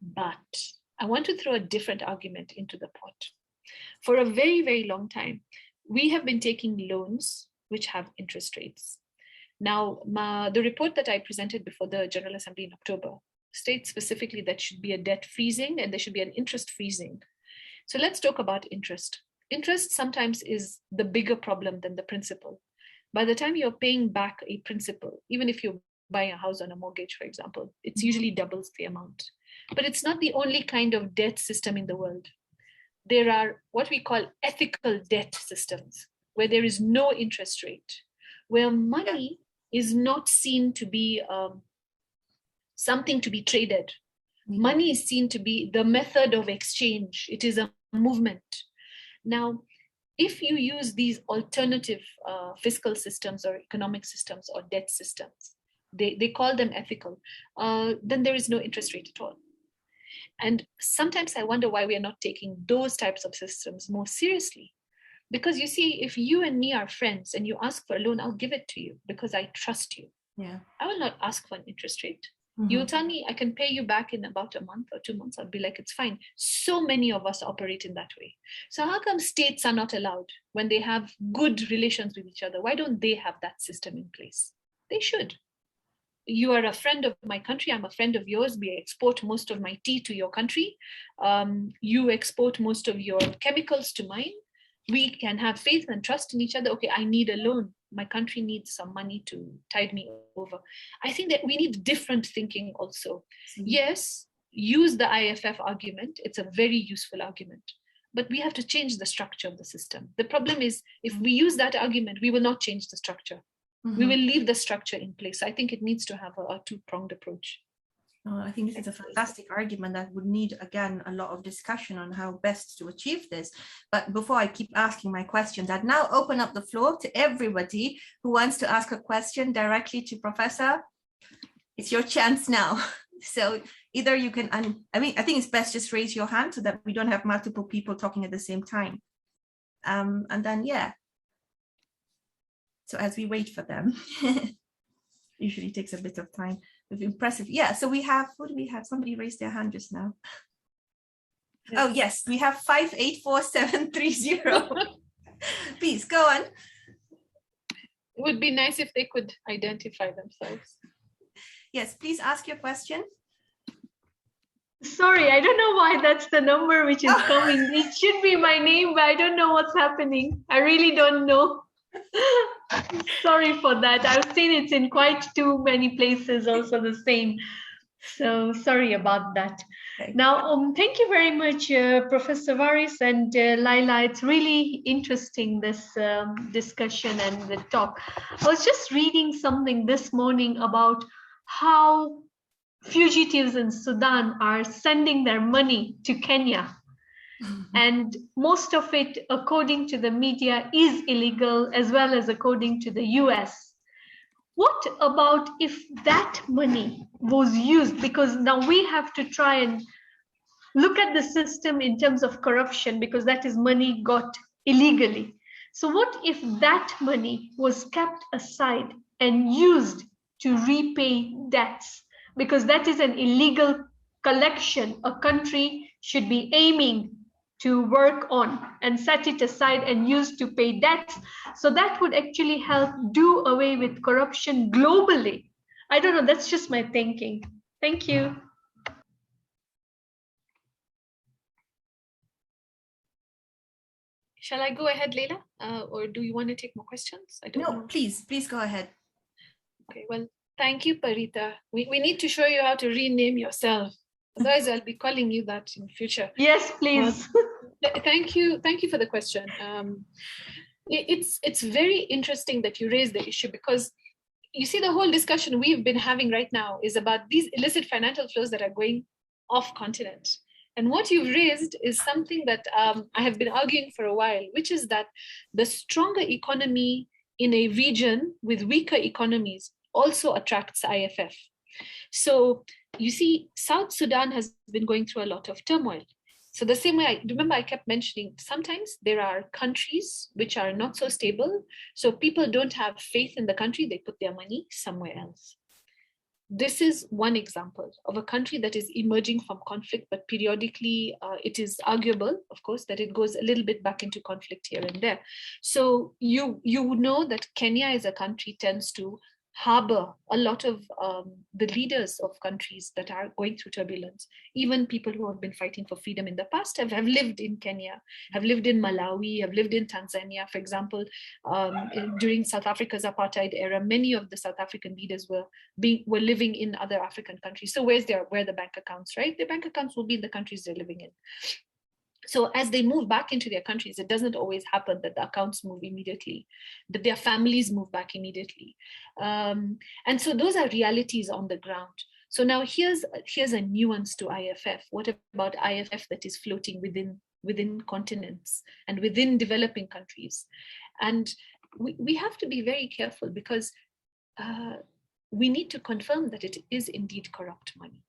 But I want to throw a different argument into the pot. For a very, very long time, we have been taking loans which have interest rates. Now, the report that I presented before the General Assembly in October states specifically that should be a debt freezing and there should be an interest freezing. So let's talk about interest. Interest sometimes is the bigger problem than the principal. By the time you're paying back a principal, even if you're buy a house on a mortgage, for example. It's usually doubles the amount. But it's not the only kind of debt system in the world. There are what we call ethical debt systems, where there is no interest rate, where money is not seen to be something to be traded. Money is seen to be the method of exchange. It is a movement. Now, if you use these alternative fiscal systems or economic systems or debt systems, they call them ethical, then there is no interest rate at all. And sometimes I wonder why we are not taking those types of systems more seriously. Because you see, if you and me are friends and you ask for a loan, I'll give it to you because I trust you. Yeah. I will not ask for an interest rate. You tell me I can pay you back in about a month or 2 months. I'll be like, it's fine. So many of us operate in that way. So how come states are not allowed when they have good relations with each other? Why don't they have that system in place? They should. You are a friend of my country. I'm a friend of yours. We export most of my tea to your country. You export most of your chemicals to mine. We can have faith and trust in each other. Okay, I need a loan. My country needs some money to tide me over. I think that we need different thinking also. Yes, use the IFF argument. It's a very useful argument. But we have to change the structure of the system. The problem is, if we use that argument, we will not change the structure. We will leave the structure in place. I think it needs to have a two-pronged approach. I think this is a fantastic argument that would need, again, a lot of discussion on how best to achieve this. But before I keep asking my questions, I'd now open up the floor to everybody who wants to ask a question directly to Professor. It's your chance now. So either you can, I think it's best just raise your hand so that we don't have multiple people talking at the same time. And then, yeah. So as we wait for them, usually takes a bit of time. With impressive, yeah. So we have, what do we have? Somebody raised their hand just now. Yes. Oh yes, we have 584730. Please go on. It would be nice if they could identify themselves. Yes, please ask your question. Sorry, I don't know why that's the number which is coming. It should be my name, but I don't know what's happening. I really don't know. Sorry for that. I've seen it's in quite too many places also the same. So sorry about that. Okay. Now, thank you very much, Professor Waris and Lyla. It's really interesting, this discussion and the talk. I was just reading something this morning about how fugitives in Sudan are sending their money to Kenya. And most of it, according to the media, is illegal, as well as according to the US. What about if that money was used? Because now we have to try and look at the system in terms of corruption, because that is money got illegally. So what if that money was kept aside and used to repay debts? Because that is an illegal collection a country should be aiming to work on, and set it aside and use to pay debts. So that would actually help do away with corruption globally. I don't know, that's just my thinking. Thank you. Shall I go ahead, Lyla? Or do you want to take more questions? I don't know. Please go ahead. Okay, well, thank you, Parita. We need to show you how to rename yourself. Otherwise, I'll be calling you that in future. Yes, please. Thank you for the question. It's very interesting that you raised the issue, because you see, the whole discussion we've been having right now is about these illicit financial flows that are going off continent. And what you've raised is something that I have been arguing for a while, which is that the stronger economy in a region with weaker economies also attracts IFF. So you see, South Sudan has been going through a lot of turmoil. So the same way, I kept mentioning, sometimes there are countries which are not so stable. So people don't have faith in the country, they put their money somewhere else. This is one example of a country that is emerging from conflict, but periodically it is arguable, of course, that it goes a little bit back into conflict here and there. So you would know that Kenya as a country tends to harbor a lot of the leaders of countries that are going through turbulence. Even people who have been fighting for freedom in the past have lived in Kenya, have lived in Malawi, have lived in Tanzania. For example, during South Africa's apartheid era, many of the South African leaders were living in other African countries. So where are the bank accounts, right? The bank accounts will be in the countries they're living in. So as they move back into their countries, it doesn't always happen that the accounts move immediately, that their families move back immediately. And so those are realities on the ground. So now here's a nuance to IFF. What about IFF that is floating within continents and within developing countries? And we have to be very careful, because we need to confirm that it is indeed corrupt money.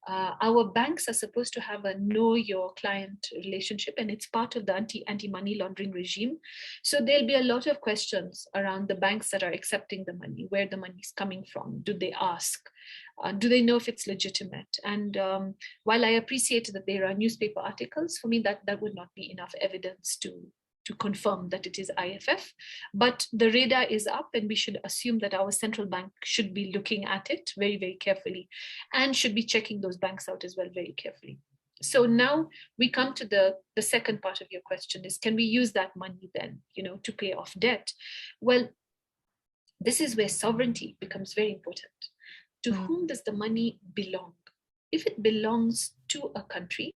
Our banks are supposed to have a know your client relationship, and it's part of the anti-money laundering regime. So there'll be a lot of questions around the banks that are accepting the money, where the money is coming from. Do they ask? Do they know if it's legitimate? And while I appreciate that there are newspaper articles, for me that would not be enough evidence to confirm that it is IFF, but the radar is up, and we should assume that our central bank should be looking at it very, very carefully, and should be checking those banks out as well very carefully. So now we come to the second part of your question, is can we use that money then, to pay off debt? Well, this is where sovereignty becomes very important. To whom does the money belong? If it belongs to a country,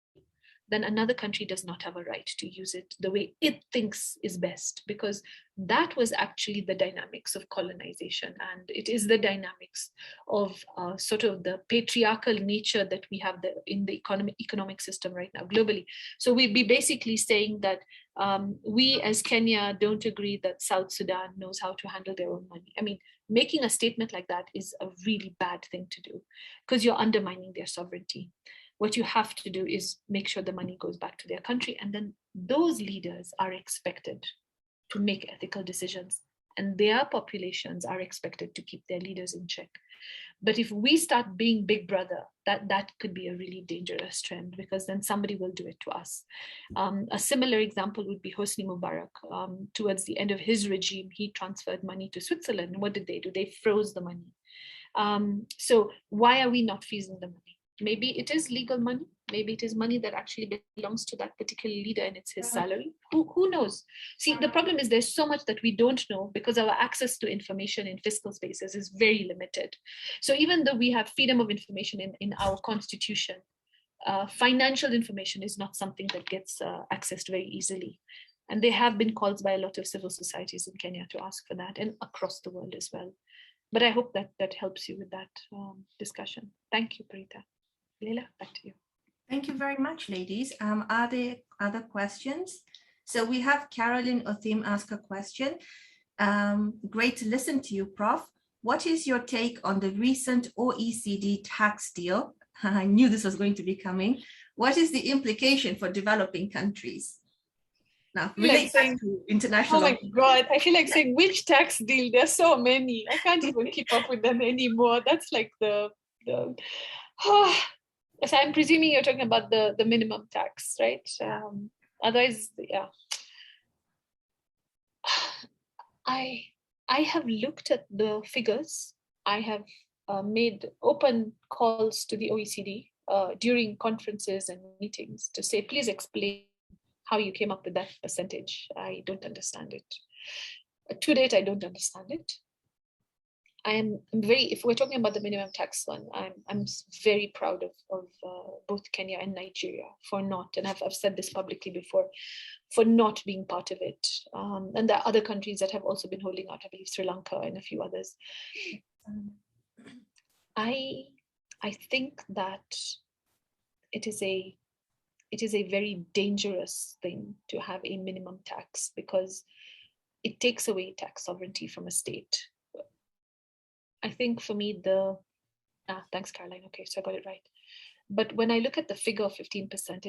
then another country does not have a right to use it the way it thinks is best, because that was actually the dynamics of colonization. And it is the dynamics of sort of the patriarchal nature that we have in the economic system right now globally. So we'd be basically saying that we as Kenya don't agree that South Sudan knows how to handle their own money. I mean, making a statement like that is a really bad thing to do, because you're undermining their sovereignty. What you have to do is make sure the money goes back to their country, and then those leaders are expected to make ethical decisions, and their populations are expected to keep their leaders in check. But if we start being big brother, that could be a really dangerous trend, because then somebody will do it to us. A similar example would be Hosni Mubarak. Towards the end of his regime, he transferred money to Switzerland. What did they do? They froze the money. So why are we not freezing the money? Maybe it is legal money. Maybe it is money that actually belongs to that particular leader, and it's his salary. Who knows? See, the problem is there's so much that we don't know, because our access to information in fiscal spaces is very limited. So even though we have freedom of information in our constitution, financial information is not something that gets accessed very easily. And there have been calls by a lot of civil societies in Kenya to ask for that, and across the world as well. But I hope that helps you with that discussion. Thank you, Parita. Lyla, back to you. Thank you very much, ladies. Are there other questions? So we have Caroline Othim ask a question. Great to listen to you, Prof. What is your take on the recent OECD tax deal? I knew this was going to be coming. What is the implication for developing countries? Now, relate to international. Oh my God, I feel like saying, which tax deal? There's so many. I can't even keep up with them anymore. That's like so I'm presuming you're talking about the minimum tax, right? Otherwise, yeah. I have looked at the figures. I have made open calls to the OECD during conferences and meetings to say, please explain how you came up with that percentage. I don't understand it. To date, I don't understand it. If we're talking about the minimum tax one, I'm very proud of both Kenya and Nigeria for not, and I've said this publicly before, for not being part of it. And there are other countries that have also been holding out, I believe Sri Lanka and a few others. I think that it is a very dangerous thing to have a minimum tax, because it takes away tax sovereignty from a state. I think for me, thanks, Caroline. Okay, so I got it right. But when I look at the figure of 15%,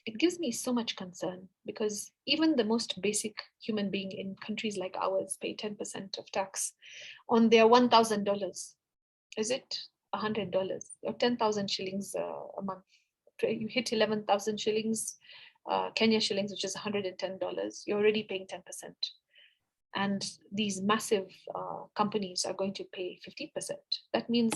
it gives me so much concern, because even the most basic human being in countries like ours pay 10% of tax on their $1,000. Is it $100 or 10,000 shillings a month? You hit 11,000 shillings, Kenya shillings, which is $110. You're already paying 10%. and these massive companies are going to pay 50%. That means,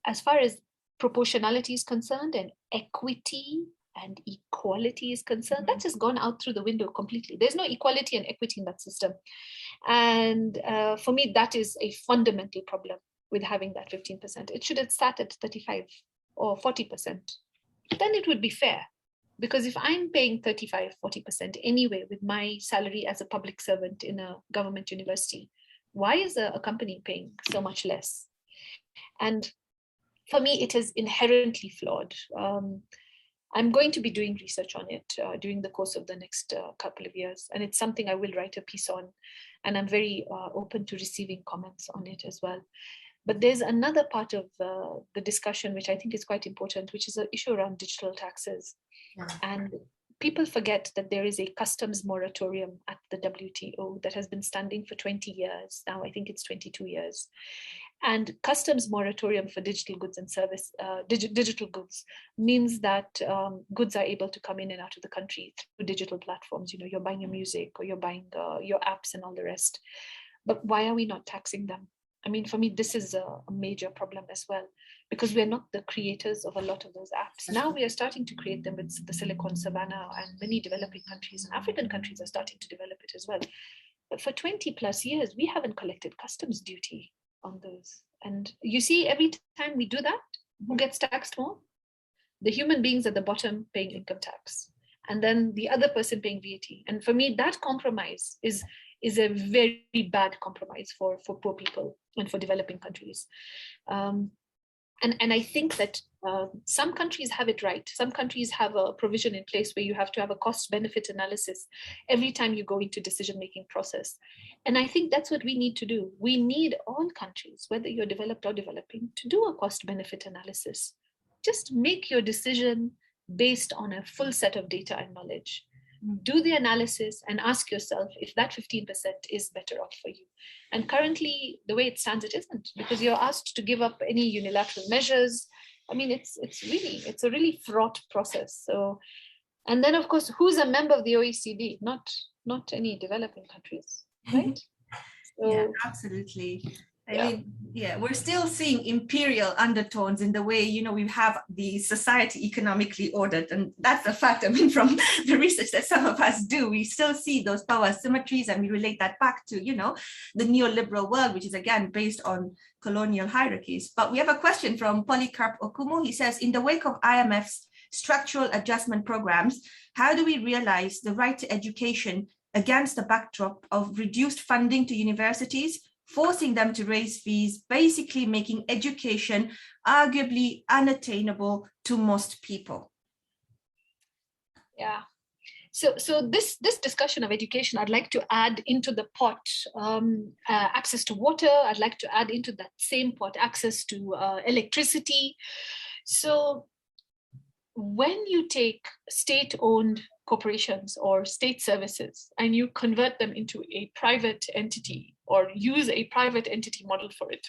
as far as proportionality is concerned and equity and equality is concerned, that's just gone out through the window completely. There's no equality and equity in that system. And for me, that is a fundamental problem with having that 15%. It should have sat at 35 or 40%. Then it would be fair. Because if I'm paying 35, 40% anyway with my salary as a public servant in a government university, why is a company paying so much less? And for me, it is inherently flawed. I'm going to be doing research on it during the course of the next couple of years. And it's something I will write a piece on. And I'm very open to receiving comments on it as well. But there's another part of the discussion, which I think is quite important, which is an issue around digital taxes. Yeah. And people forget that there is a customs moratorium at the WTO that has been standing for 20 years. Now, I think it's 22 years. And customs moratorium for digital goods and service, digital goods means that goods are able to come in and out of the country through digital platforms. You know, you're buying your music or you're buying your apps and all the rest. But why are we not taxing them? I mean, for me, this is a major problem as well, because we're not the creators of a lot of those apps. Now we are starting to create them with the Silicon Savannah, and many developing countries and African countries are starting to develop it as well. But for 20 plus years, we haven't collected customs duty on those. And you see, every time we do that, who gets taxed more? The human beings at the bottom paying income tax, and then the other person paying VAT. And for me, that compromise is a very bad compromise for poor people and for developing countries. And I think that some countries have it right. Some countries have a provision in place where you have to have a cost-benefit analysis every time you go into decision-making process. And I think that's what we need to do. We need all countries, whether you're developed or developing, to do a cost-benefit analysis. Just make your decision based on a full set of data and knowledge. Do the analysis and ask yourself if that 15% is better off for you. And currently, the way it stands, it isn't, because you're asked to give up any unilateral measures. I mean, it's a really fraught process. So, and then of course, who's a member of the OECD? Not any developing countries, right? So, yeah, absolutely. I mean, yeah, we're still seeing imperial undertones in the way, you know, we have the society economically ordered. And that's a fact. I mean, from the research that some of us do, we still see those power asymmetries, and we relate that back to, you know, the neoliberal world, which is again based on colonial hierarchies. But we have a question from Polycarp Okumu. He says, in the wake of IMF's structural adjustment programs, how do we realize the right to education against the backdrop of reduced funding to universities, forcing them to raise fees, basically making education arguably unattainable to most people? Yeah. So this discussion of education, I'd like to add into the pot access to water. I'd like to add into that same pot access to electricity. So when you take state-owned corporations or state services and you convert them into a private entity or use a private entity model for it,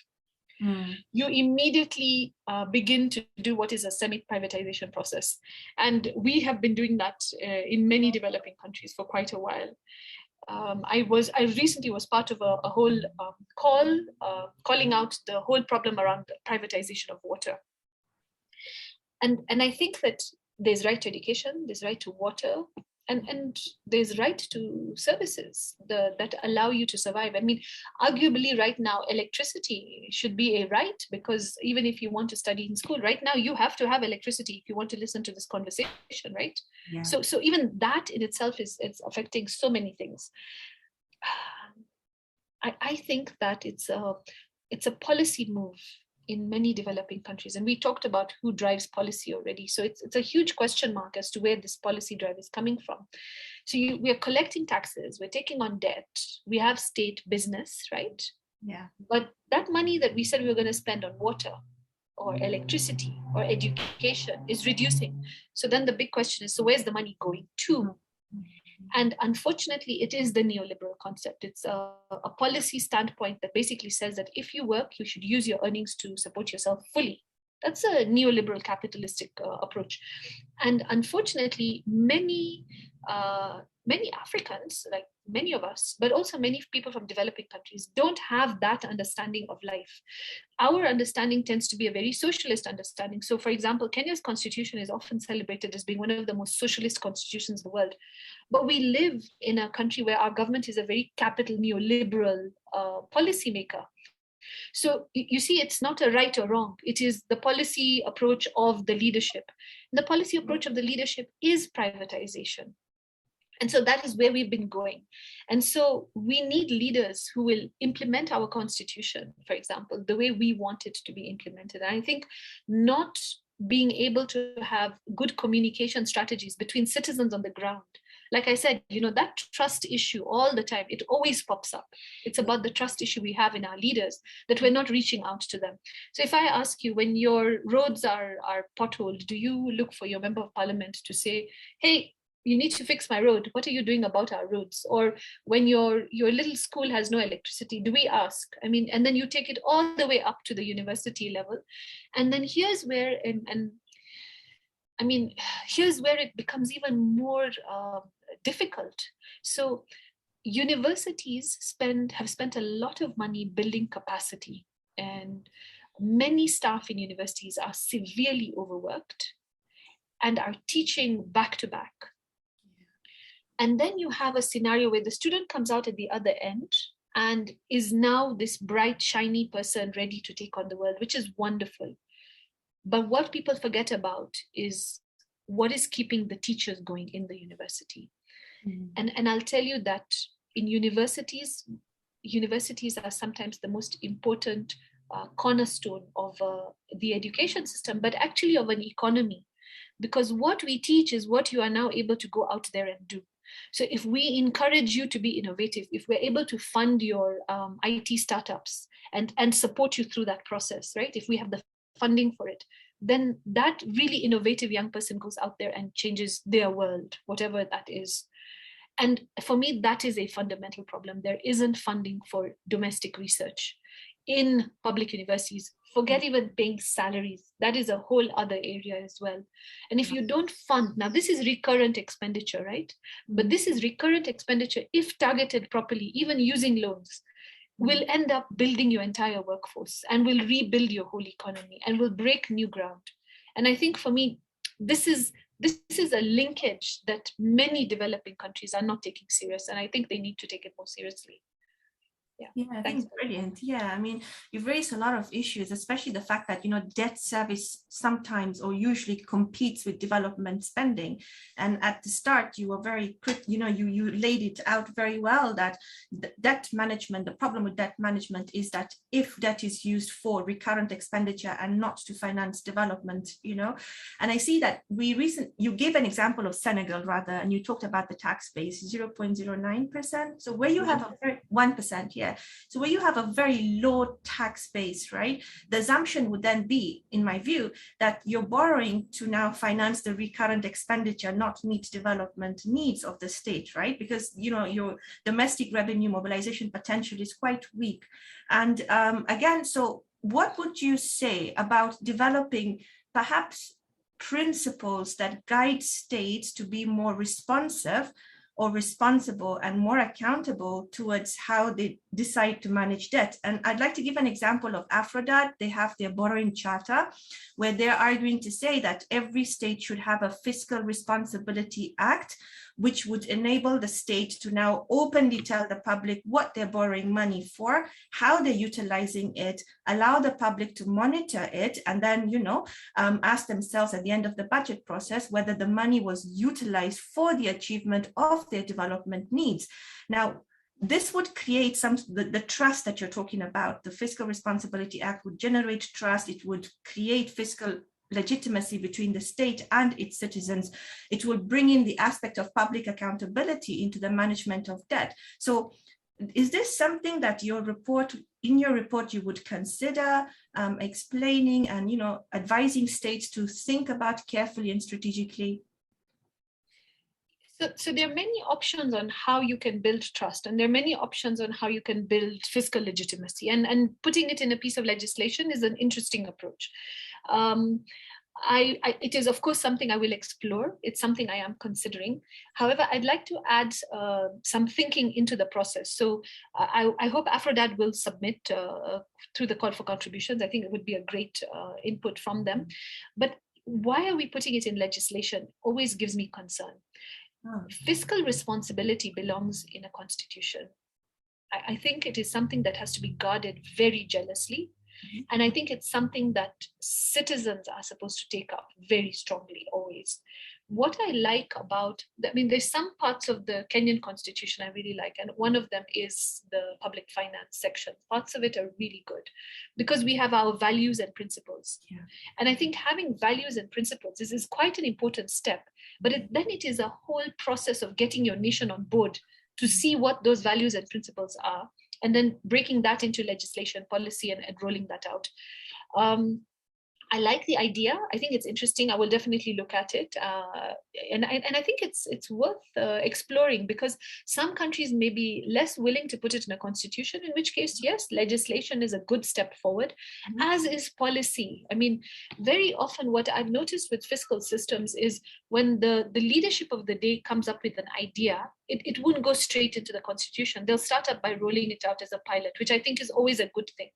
you immediately begin to do what is a semi-privatization process. And we have been doing that in many developing countries for quite a while. I recently was part of a whole calling out the whole problem around privatization of water. And I think that there's right to education, there's right to water, and there's right to services that allow you to survive. I mean, arguably right now, electricity should be a right, because even if you want to study in school, right now you have to have electricity if you want to listen to this conversation, right? Yeah. So even that in itself is affecting so many things. I think that it's a policy move in many developing countries. And we talked about who drives policy already. So it's a huge question mark as to where this policy drive is coming from. So we are collecting taxes, we're taking on debt, we have state business, right? Yeah. But that money that we said we were going to spend on water or electricity or education is reducing. So then the big question is, so where's the money going to? And unfortunately, it is the neoliberal concept. It's a policy standpoint that basically says that if you work, you should use your earnings to support yourself fully. That's a neoliberal capitalistic approach. And unfortunately, many many Africans, like many of us, but also many people from developing countries, don't have that understanding of life. Our understanding tends to be a very socialist understanding. So, for example, Kenya's constitution is often celebrated as being one of the most socialist constitutions in the world. But we live in a country where our government is a very capital neoliberal policymaker. So you see, it's not a right or wrong. It is the policy approach of the leadership. The policy approach of the leadership is privatization. And so that is where we've been going. And so we need leaders who will implement our constitution, for example, the way we want it to be implemented. And I think not being able to have good communication strategies between citizens on the ground. Like I said, that trust issue all the time, it always pops up. It's about the trust issue we have in our leaders, that we're not reaching out to them. So if I ask you, when your roads are potholed, do you look for your member of parliament to say, hey, you need to fix my road. What are you doing about our roads? Or when your little school has no electricity, do we ask? I mean, and then you take it all the way up to the university level. And then here's where, here's where it becomes even more difficult. So universities have spent a lot of money building capacity, and many staff in universities are severely overworked and are teaching back to back. And then you have a scenario where the student comes out at the other end and is now this bright, shiny person ready to take on the world, which is wonderful. But what people forget about is what is keeping the teachers going in the university. Mm-hmm. And I'll tell you that in universities are sometimes the most important cornerstone of the education system, but actually of an economy. Because what we teach is what you are now able to go out there and do. So if we encourage you to be innovative, if we're able to fund your IT startups and support you through that process, right? If we have the funding for it, then that really innovative young person goes out there and changes their world, whatever that is. And for me, that is a fundamental problem. There isn't funding for domestic research in public universities. Forget even paying salaries. That is a whole other area as well. And if you don't fund, now this is recurrent expenditure, right? But this is recurrent expenditure, if targeted properly, even using loans, will end up building your entire workforce and will rebuild your whole economy and will break new ground. And I think for me, this is a linkage that many developing countries are not taking serious. And I think they need to take it more seriously. Yeah, I think it's brilliant. Yeah, I mean, you've raised a lot of issues, especially the fact that, debt service sometimes or usually competes with development spending. And at the start, you were very quick, you laid it out very well that debt management, the problem with debt management is that if debt is used for recurrent expenditure and not to finance development, and I see that you gave an example of Senegal rather, and you talked about the tax base, 0.09%. So where you have a very 1%, yeah. So where you have a very low tax base, right? The assumption would then be, in my view, that you're borrowing to now finance the recurrent expenditure, not meet development needs of the state, right? Because, your domestic revenue mobilization potential is quite weak. And again, so what would you say about developing perhaps principles that guide states to be more responsive or responsible and more accountable towards how they decide to manage debt? And I'd like to give an example of Aphrodite. They have their borrowing charter where they're arguing to say that every state should have a fiscal responsibility act, which would enable the state to now openly tell the public what they're borrowing money for, how they're utilizing it, allow the public to monitor it, and then, ask themselves at the end of the budget process whether the money was utilized for the achievement of their development needs. Now, this would create the trust that you're talking about. The Fiscal Responsibility Act would generate trust. It would create fiscal legitimacy between the state and its citizens. It will bring in the aspect of public accountability into the management of debt. So is this something that in your report you would consider explaining and advising states to think about carefully and strategically? So there are many options on how you can build trust, and there are many options on how you can build fiscal legitimacy. And putting it in a piece of legislation is an interesting approach. it is, of course, something I will explore. It's something I am considering. However, I'd like to add some thinking into the process. So I hope Aphrodite will submit through the call for contributions. I think it would be a great input from them. But why are we putting it in legislation always gives me concern. Fiscal responsibility belongs in a constitution. I think it is something that has to be guarded very jealously. And I think it's something that citizens are supposed to take up very strongly always. What I like about, there's some parts of the Kenyan constitution I really like, and one of them is the public finance section. Parts of it are really good because we have our values and principles. Yeah. And I think having values and principles is quite an important step, but then it is a whole process of getting your nation on board to see what those values and principles are, and then breaking that into legislation, policy, and rolling that out. I like the idea. I think it's interesting. I will definitely look at it. And I think it's worth exploring, because some countries may be less willing to put it in a constitution, in which case, yes, legislation is a good step forward, as is policy. Very often what I've noticed with fiscal systems is when the leadership of the day comes up with an idea, it wouldn't go straight into the constitution. They'll start up by rolling it out as a pilot, which I think is always a good thing.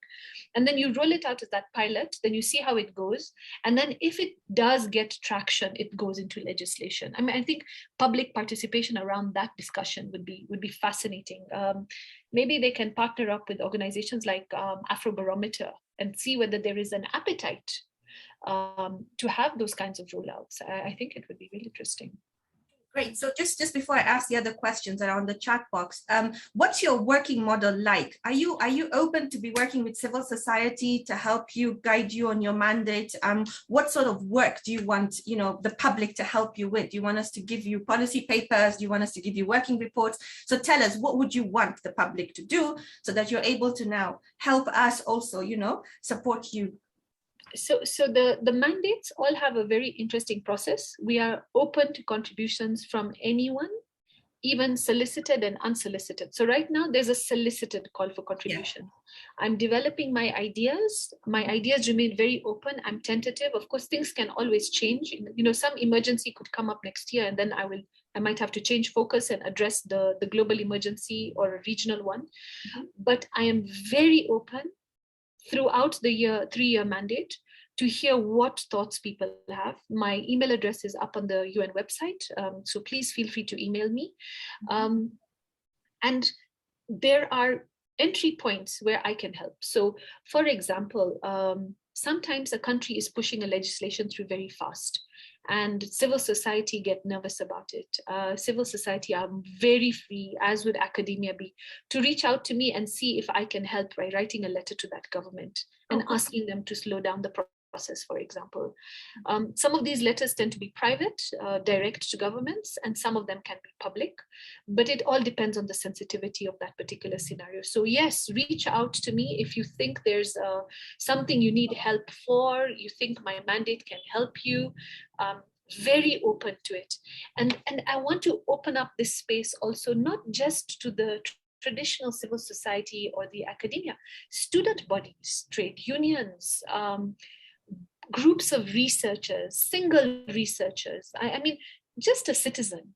And then you roll it out as that pilot, then you see how it goes. And then if it does get traction, it goes into legislation. I think public participation around that discussion would be fascinating. Maybe they can partner up with organizations like Afrobarometer and see whether there is an appetite to have those kinds of rollouts. I think it would be really interesting. Great. So just before I ask the other questions that are on the chat box, what's your working model like? Are you open to be working with civil society to help you, guide you on your mandate? What sort of work do you want, the public to help you with? Do you want us to give you policy papers? Do you want us to give you working reports? So tell us, what would you want the public to do so that you're able to now help us also, support you? So the mandates all have a very interesting process. We are open to contributions from anyone, even solicited and unsolicited. So right now there's a solicited call for contribution. Yeah. I'm developing my ideas. My ideas remain very open. I'm tentative. Of course, things can always change. Some emergency could come up next year, and then I might have to change focus and address the global emergency or a regional one. Mm-hmm. But I am very open throughout the 3-year mandate to hear what thoughts people have. My email address is up on the UN website, so please feel free to email me. And there are entry points where I can help. So, for example, sometimes a country is pushing a legislation through very fast, and civil society get nervous about it. Civil society are very free, as would academia be, to reach out to me and see if I can help by writing a letter to that government and asking them to slow down the process, for example. Some of these letters tend to be private, direct to governments, and some of them can be public, but it all depends on the sensitivity of that particular scenario. So yes, reach out to me if you think there's something you need help for, you think my mandate can help you. Very open to it. And I want to open up this space also, not just to the traditional civil society or the academia, student bodies, trade unions, groups of researchers, single researchers. I mean, just a citizen.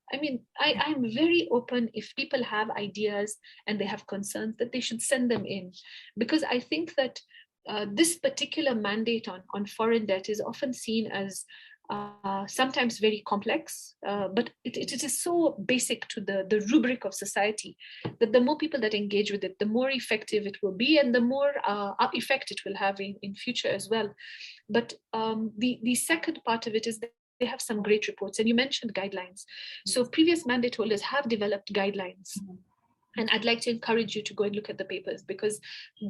I'm very open if people have ideas and they have concerns that they should send them in, because I think that this particular mandate on foreign debt is often seen as sometimes very complex, but it is so basic to the rubric of society that the more people that engage with it, the more effective it will be, and the more effect it will have in future as well. But the second part of it is that they have some great reports, and you mentioned guidelines. So previous mandate holders have developed guidelines. And I'd like to encourage you to go and look at the papers, because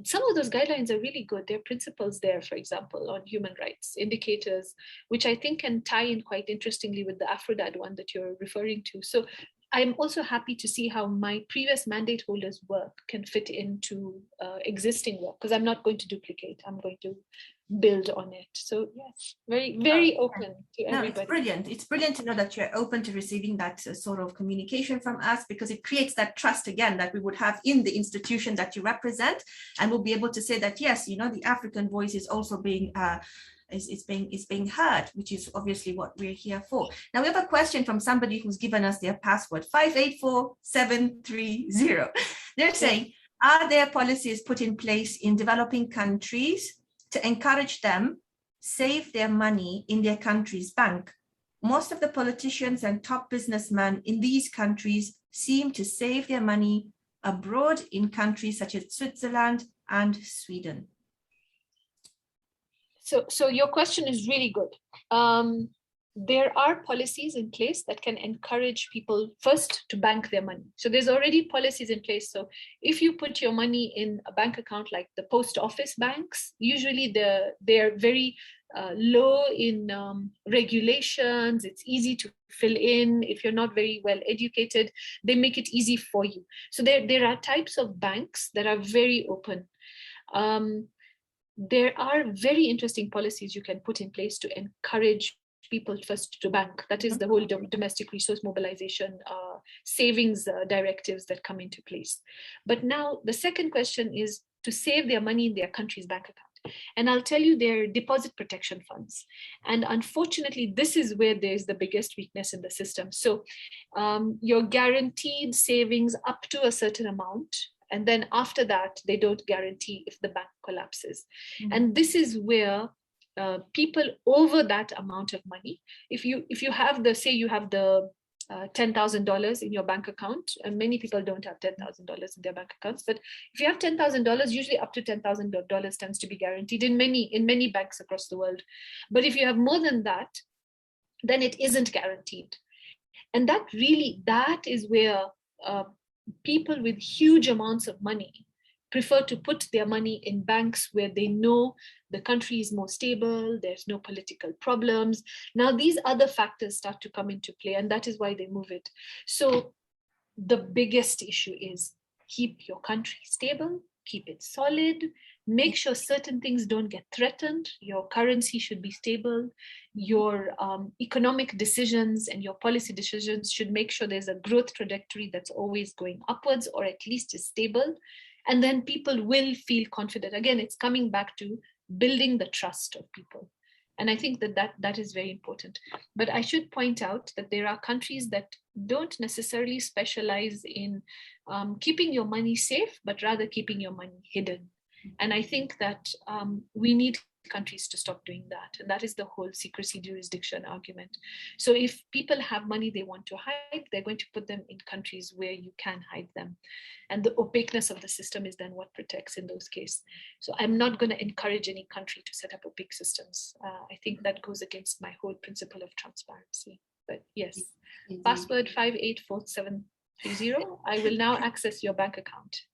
some of those guidelines are really good. There are principles there, for example, on human rights, indicators, which I think can tie in quite interestingly with the Aphrodite one that you're referring to. So I'm also happy to see how my previous mandate holders' work can fit into existing work, because I'm not going to duplicate. I'm going to build on it. So yes, very, very open to everybody. It's brilliant. It's brilliant to know that you're open to receiving that sort of communication from us, because it creates that trust again that we would have in the institution that you represent, and we'll be able to say that yes, the African voice is also being is being heard, which is obviously what we're here for. Now we have a question from somebody who's given us their password 584730. They're saying, are there policies put in place in developing countries to encourage them save their money in their country's bank? Most of the politicians and top businessmen in these countries seem to save their money abroad in countries such as Switzerland and Sweden. So your question is really good. There are policies in place that can encourage people first to bank their money. So there's already policies in place. So if you put your money in a bank account like the post office banks, usually they're very low in regulations. It's easy to fill in. If you're not very well educated, they make it easy for you. So there are types of banks that are very open. There are very interesting policies you can put in place to encourage people first to bank. That is the whole domestic resource mobilization savings directives that come into place. But now the second question is to save their money in their country's bank account. And I'll tell you, they're deposit protection funds. And unfortunately, this is where there's the biggest weakness in the system. So you're guaranteed savings up to a certain amount. And then after that, they don't guarantee if the bank collapses. Mm-hmm. And this is where people over that amount of money, if you have the, say you have the $10,000 in your bank account, and many people don't have $10,000 in their bank accounts, but if you have $10,000, usually up to $10,000 tends to be guaranteed in many banks across the world. But if you have more than that, then it isn't guaranteed. And that is where people with huge amounts of money prefer to put their money in banks where they know the country is more stable, there's no political problems. Now, these other factors start to come into play, and that is why they move it. So the biggest issue is keep your country stable, keep it solid, make sure certain things don't get threatened. Your currency should be stable. Your economic decisions and your policy decisions should make sure there's a growth trajectory that's always going upwards, or at least is stable. And then people will feel confident. Again, it's coming back to building the trust of people. And I think that is very important. But I should point out that there are countries that don't necessarily specialize in keeping your money safe, but rather keeping your money hidden. And I think that we need countries to stop doing that. And that is the whole secrecy jurisdiction argument. So if people have money they want to hide, they're going to put them in countries where you can hide them. And the opaqueness of the system is then what protects in those cases. So I'm not going to encourage any country to set up opaque systems. I think that goes against my whole principle of transparency. But yes, password 584730. I will now access your bank account.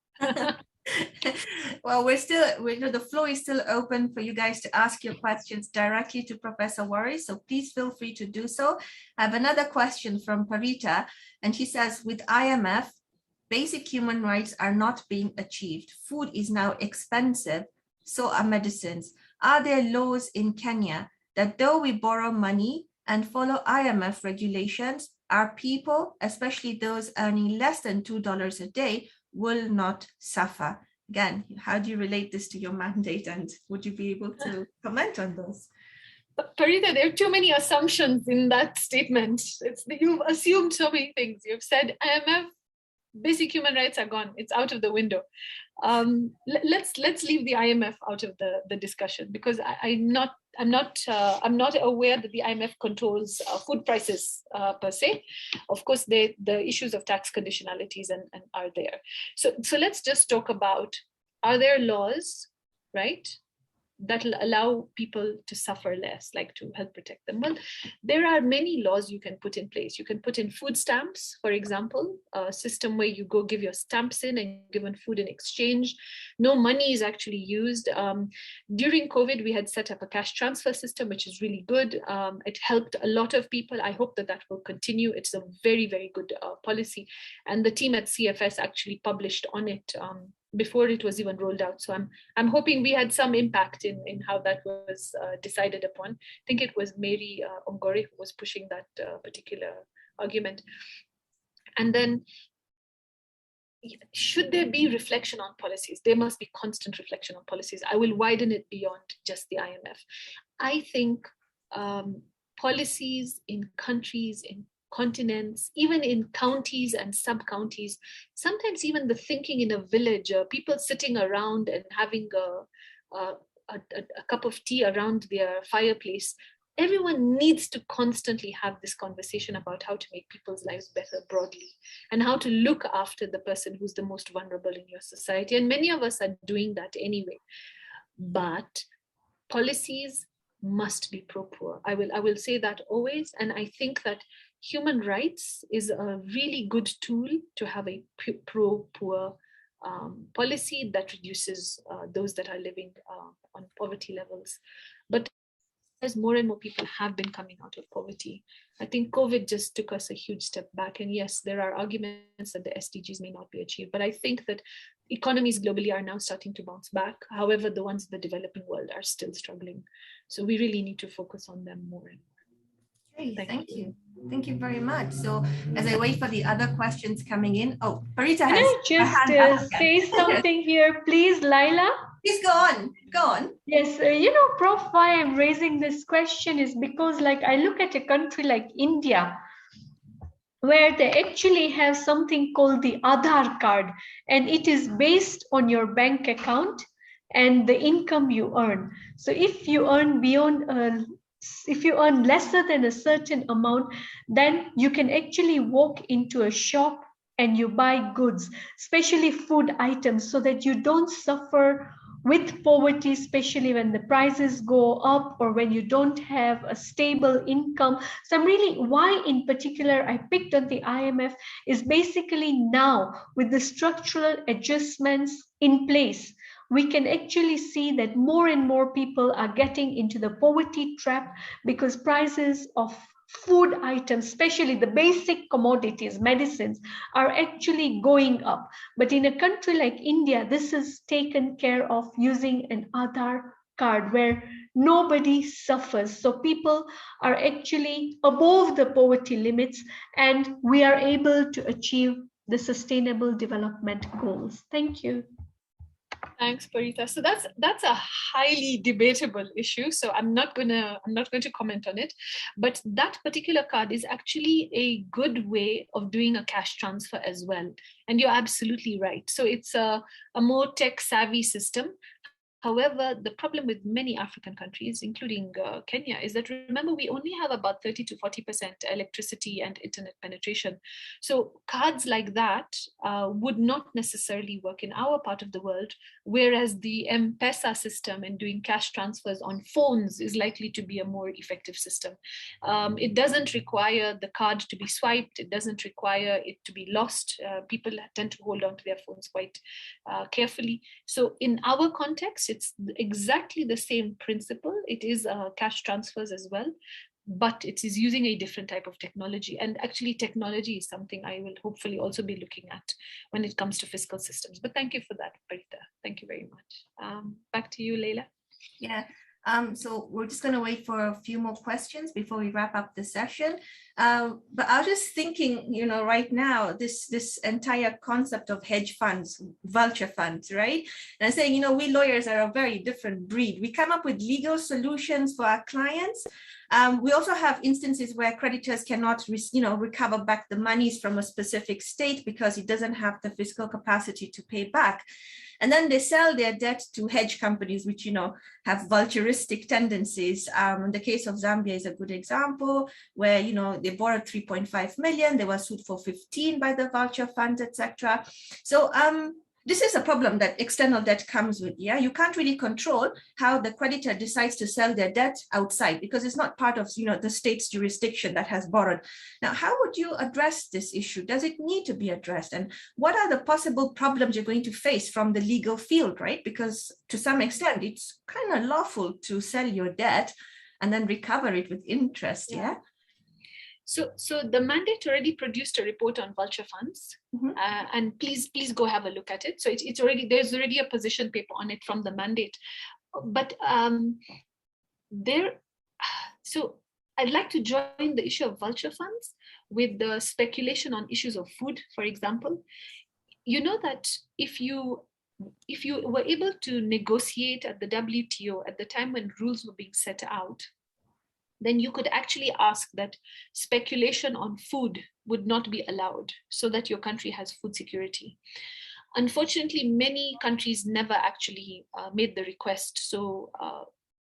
Well, the floor is still open for you guys to ask your questions directly to Professor Waris, so please feel free to do so. I have another question from Parita, and she says, with IMF, basic human rights are not being achieved. Food is now expensive, so are medicines. Are there laws in Kenya that though we borrow money and follow IMF regulations, our people, especially those earning less than $2 a day, will not suffer? Again, how do you relate this to your mandate, and would you be able to comment on those? Parita, there are too many assumptions in that statement. You've assumed so many things. You've said IMF, basic human rights are gone. It's out of the window. Let's leave the IMF out of the discussion, because I'm not aware that the IMF controls food prices per se. Of course, the issues of tax conditionalities and are there. So let's just talk about, are there laws, right, that will allow people to suffer less, like to help protect them? Well, there are many laws you can put in place. You can put in food stamps, for example, a system where you go give your stamps in and given food in exchange. No money is actually used. During COVID, we had set up a cash transfer system, which is really good. It helped a lot of people. I hope that will continue. It's a very, very good policy. And the team at CFS actually published on it before it was even rolled out. So I'm hoping we had some impact in how that was decided upon. I think it was Mary Ongore who was pushing that particular argument. And then, should there be reflection on policies? There must be constant reflection on policies. I will widen it beyond just the IMF. I think policies in countries, in continents, even in counties and sub-counties, sometimes even the thinking in a village, people sitting around and having a cup of tea around their fireplace, everyone needs to constantly have this conversation about how to make people's lives better broadly and how to look after the person who's the most vulnerable in your society. And many of us are doing that anyway. But policies must be pro-poor. I will say that always. And I think that human rights is a really good tool to have a pro-poor policy that reduces those that are living on poverty levels. But as more and more people have been coming out of poverty, I think COVID just took us a huge step back. And yes, there are arguments that the SDGs may not be achieved, but I think that economies globally are now starting to bounce back. However, the ones in the developing world are still struggling. So we really need to focus on them more and more. Okay, thank you. Thank you very much. So as I wait for the other questions coming in, oh, Parita Can has I just say something here, please, Lyla? Please go on, go on. Yes, Prof, why I'm raising this question is because I look at a country like India, where they actually have something called the Aadhaar card, and it is based on your bank account and the income you earn. So if you earn if you earn lesser than a certain amount, then you can actually walk into a shop and you buy goods, especially food items, so that you don't suffer with poverty, especially when the prices go up or when you don't have a stable income. So why in particular I picked on the IMF is basically now with the structural adjustments in place, we can actually see that more and more people are getting into the poverty trap because prices of food items, especially the basic commodities, medicines, are actually going up. But in a country like India, this is taken care of using an Aadhaar card where nobody suffers. So people are actually above the poverty limits and we are able to achieve the sustainable development goals. Thank you. Thanks, Parita. So that's a highly debatable issue. So I'm not going to comment on it. But that particular card is actually a good way of doing a cash transfer as well. And you're absolutely right. So it's a more tech-savvy system. However, the problem with many African countries, including Kenya, is that, remember, we only have about 30 to 40% electricity and internet penetration. So cards like that would not necessarily work in our part of the world, whereas the M-Pesa system and doing cash transfers on phones is likely to be a more effective system. It doesn't require the card to be swiped. It doesn't require it to be lost. People tend to hold on to their phones quite carefully. So in our context, it's exactly the same principle. It is cash transfers as well, but it is using a different type of technology. And actually technology is something I will hopefully also be looking at when it comes to fiscal systems. But thank you for that, Parita. Thank you very much. Back to you, Lyla. Yeah. So we're just going to wait for a few more questions before we wrap up the session. But I was just thinking, right now, this entire concept of hedge funds, vulture funds, right? And I'm saying, we lawyers are a very different breed. We come up with legal solutions for our clients. We also have instances where creditors cannot, recover back the monies from a specific state because it doesn't have the fiscal capacity to pay back. And then they sell their debt to hedge companies, which, have vulturistic tendencies. The case of Zambia is a good example where, they borrowed 3.5 million. They were sued for 15 by the vulture funds, etc. So this is a problem that external debt comes with. Yeah, you can't really control how the creditor decides to sell their debt outside because it's not part of the state's jurisdiction that has borrowed. Now, how would you address this issue? Does it need to be addressed? And what are the possible problems you're going to face from the legal field, right? Because to some extent, it's kind of lawful to sell your debt and then recover it with interest. Yeah. So the mandate already produced a report on vulture funds, and please go have a look at it. So there's already a position paper on it from the mandate, but so I'd like to join the issue of vulture funds with the speculation on issues of food, for example. You know that if you if you were able to negotiate at the WTO at the time when rules were being set out, then you could actually ask that speculation on food would not be allowed so that your country has food security. Unfortunately, many countries never actually made the request. So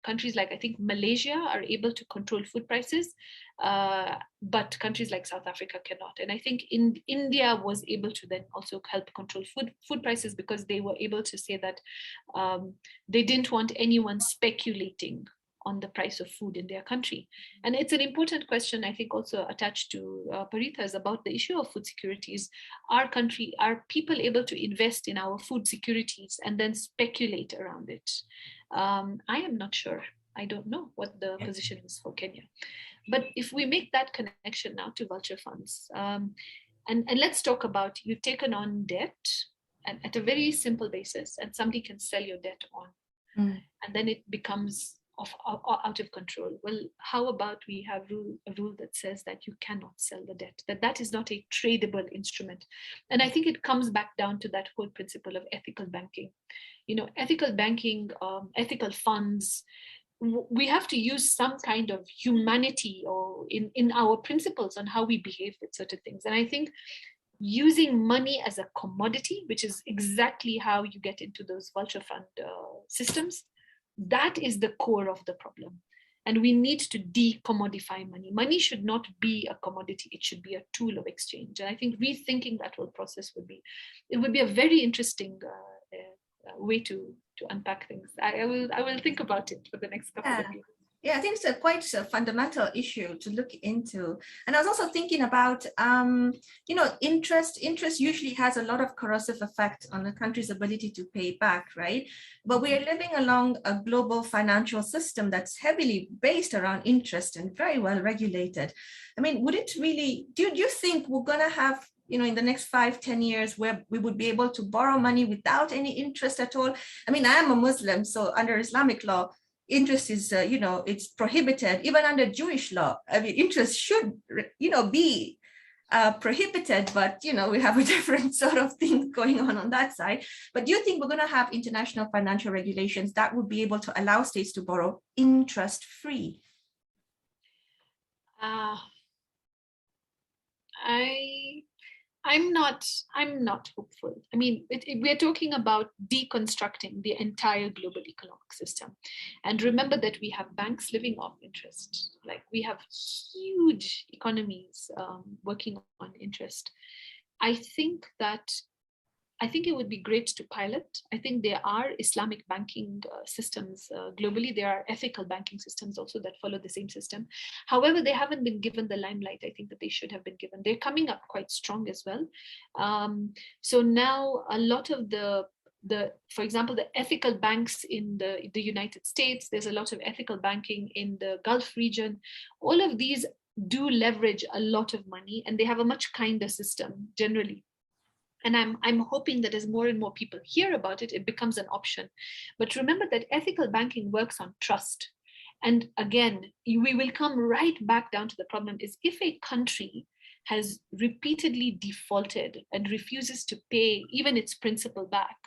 countries like, I think, Malaysia are able to control food prices, but countries like South Africa cannot. And I think India was able to then also help control food prices because they were able to say that they didn't want anyone speculating on the price of food in their country. And it's an important question, I think, also attached to Paritha's about the issue of food securities. Are people able to invest in our food securities and then speculate around it? I am not sure. I don't know what the position is for Kenya. But if we make that connection now to vulture funds, and let's talk about, you've taken on debt and at a very simple basis, and somebody can sell your debt on, and then it becomes out of control. Well, how about we have a rule that says that you cannot sell the debt, that is not a tradable instrument. And I think it comes back down to that whole principle of ethical banking. Ethical banking, ethical funds, we have to use some kind of humanity or in our principles on how we behave with certain things. And I think using money as a commodity, which is exactly how you get into those vulture fund systems, that is the core of the problem. And we need to decommodify money. Money should not be a commodity. It should be a tool of exchange. And I think rethinking that whole process would be a very interesting way to unpack things. I will think about it for the next couple of years. Yeah, I think it's quite a fundamental issue to look into. And I was also thinking about, interest. Interest usually has a lot of corrosive effect on a country's ability to pay back, right? But we are living along a global financial system that's heavily based around interest and very well regulated. I mean, would it really, do you think we're going to have, in the next 5-10 years where we would be able to borrow money without any interest at all? I mean, I am a Muslim, so under Islamic law, interest is, it's prohibited. Even under Jewish law, I mean, interest should, be prohibited, but, we have a different sort of thing going on that side. But do you think we're going to have international financial regulations that would be able to allow states to borrow interest-free? I'm not hopeful. I mean, we're talking about deconstructing the entire global economic system. And remember that we have banks living off interest. Like, we have huge economies working on interest. I think it would be great to pilot. I think there are Islamic banking systems globally. There are ethical banking systems also that follow the same system. However, they haven't been given the limelight I think that they should have been given. They're coming up quite strong as well. So now a lot of for example, the ethical banks in the United States, there's a lot of ethical banking in the Gulf region. All of these do leverage a lot of money, and they have a much kinder system generally. And I'm hoping that as more and more people hear about it, it becomes an option. But remember that ethical banking works on trust. And again, we will come right back down to the problem is if a country has repeatedly defaulted and refuses to pay even its principal back,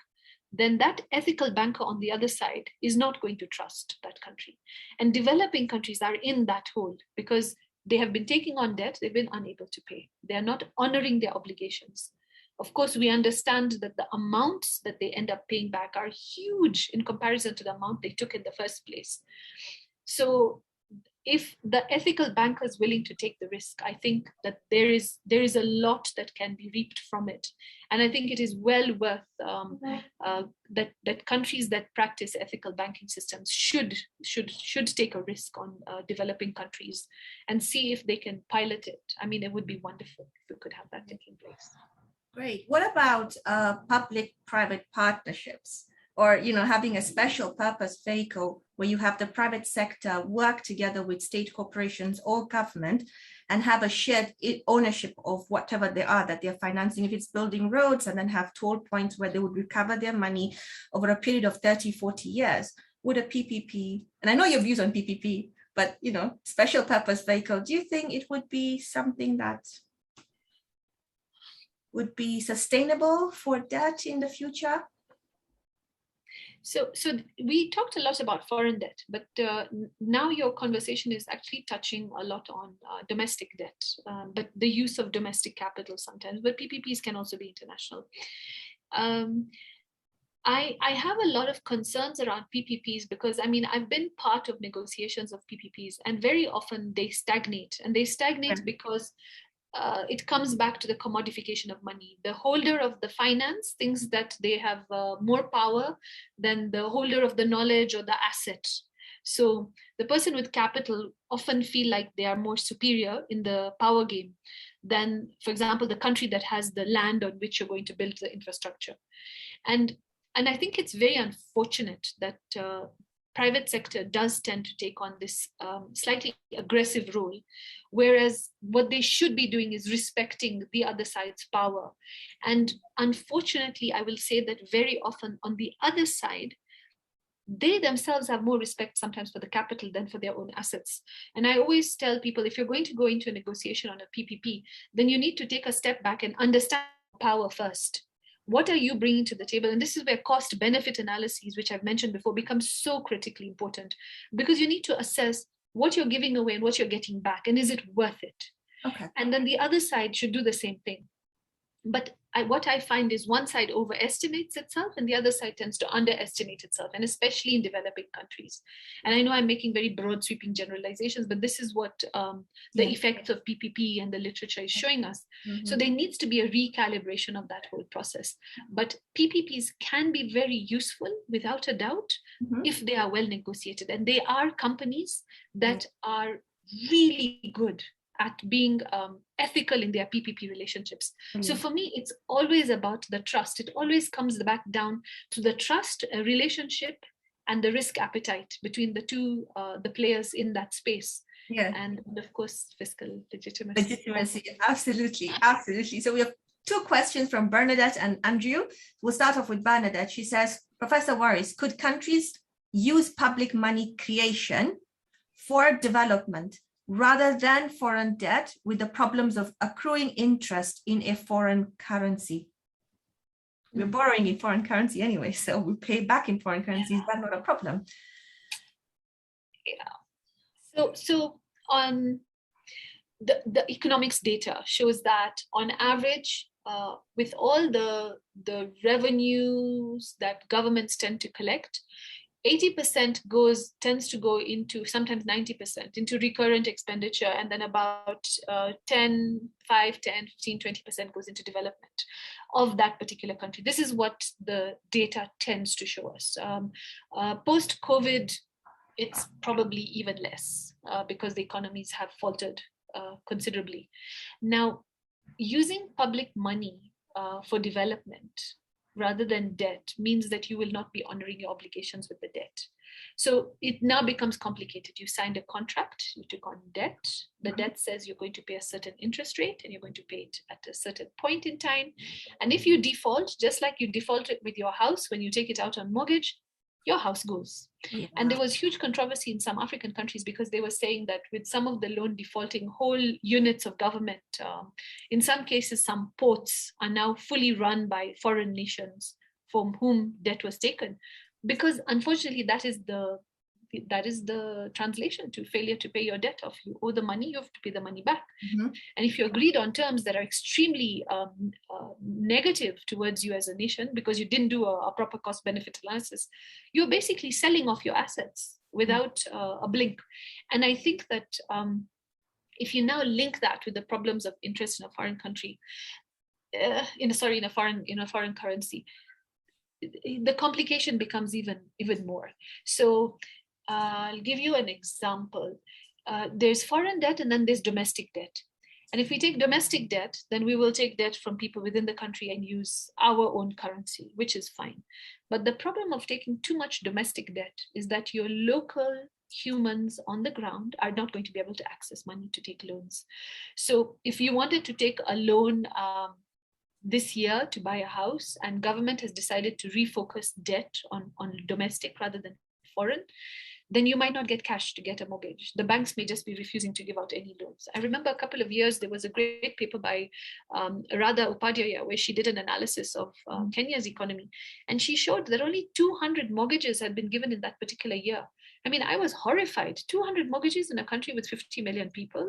then that ethical banker on the other side is not going to trust that country. And developing countries are in that hole because they have been taking on debt, they've been unable to pay. They are not honoring their obligations. Of course, we understand that the amounts that they end up paying back are huge in comparison to the amount they took in the first place. So if the ethical banker is willing to take the risk, I think that there is a lot that can be reaped from it. And I think it is well worth that countries that practice ethical banking systems should take a risk on developing countries and see if they can pilot it. I mean, it would be wonderful if we could have that taking place. Great. What about public-private partnerships, or having a special purpose vehicle where you have the private sector work together with state corporations or government and have a shared ownership of whatever they are that they're financing? If it's building roads, and then have toll points where they would recover their money over a period of 30-40 years. Would a PPP, and I know your views on PPP, but special purpose vehicle, do you think it would be something that would be sustainable for debt in the future? So we talked a lot about foreign debt, but now your conversation is actually touching a lot on domestic debt, but the use of domestic capital sometimes, but PPPs can also be international. I have a lot of concerns around PPPs because, I mean, I've been part of negotiations of PPPs, and very often they stagnate, and they stagnate because it comes back to the commodification of money. The holder of the finance thinks that they have more power than the holder of the knowledge or the asset. So the person with capital often feel like they are more superior in the power game than, for example, the country that has the land on which you're going to build the infrastructure. And I think it's very unfortunate that private sector does tend to take on this slightly aggressive role, whereas what they should be doing is respecting the other side's power. And unfortunately, I will say that very often on the other side, they themselves have more respect sometimes for the capital than for their own assets. And I always tell people, if you're going to go into a negotiation on a PPP, then you need to take a step back and understand power first. What are you bringing to the table? And this is where cost benefit analyses, which I've mentioned before, becomes so critically important, because you need to assess what you're giving away and what you're getting back, and is it worth it? Okay. And then the other side should do the same thing. But what I find is one side overestimates itself and the other side tends to underestimate itself, and especially in developing countries. And I know I'm making very broad sweeping generalizations, but this is what the effects of PPP and the literature is showing us. So there needs to be a recalibration of that whole process. But PPPs can be very useful without a doubt if they are well negotiated. And they are companies that are really good at being ethical in their PPP relationships. So for me, it's always about the trust. It always comes back down to the trust relationship and the risk appetite between the two, the players in that space. And of course, fiscal legitimacy. Absolutely, absolutely. So we have two questions from Bernadette and Andrew. We'll start off with Bernadette. She says, Professor Waris, could countries use public money creation for development rather than foreign debt with the problems of accruing interest in a foreign currency? We're borrowing in foreign currency anyway, so we pay back in foreign currency. Is that not a problem? So on the economics data shows that on average, with all the revenues that governments tend to collect, 80% tends to go into, sometimes 90%, into recurrent expenditure, and then about 5, 10, 15, 20% goes into development of that particular country. This is what the data tends to show us. Post-COVID, it's probably even less because the economies have faltered considerably. Now, using public money for development rather than debt means that you will not be honoring your obligations with the debt. So it now becomes complicated. You signed a contract, you took on debt. The debt says you're going to pay a certain interest rate and you're going to pay it at a certain point in time. And if you default, just like you defaulted with your house, when you take it out on mortgage, your house goes. And there was huge controversy in some African countries because they were saying that with some of the loan defaulting, whole units of government, in some cases, some ports are now fully run by foreign nations from whom debt was taken. Because unfortunately, that is the translation to failure to pay your debt off. You owe the money, you have to pay the money back. And if you agreed on terms that are extremely negative towards you as a nation because you didn't do a proper cost benefit analysis, you're basically selling off your assets without a blink. And I think that if you now link that with the problems of interest in a foreign country, in a foreign currency, the complication becomes even more. So I'll give you an example. There's foreign debt and then there's domestic debt. And if we take domestic debt, then we will take debt from people within the country and use our own currency, which is fine. But the problem of taking too much domestic debt is that your local humans on the ground are not going to be able to access money to take loans. So if you wanted to take a loan this year to buy a house and government has decided to refocus debt on domestic rather than foreign, then you might not get cash to get a mortgage. The banks may just be refusing to give out any loans. I remember a couple of years, there was a great paper by Radha Upadhyaya, where she did an analysis of Kenya's economy. And she showed that only 200 mortgages had been given in that particular year. I mean, I was horrified. 200 mortgages in a country with 50 million people.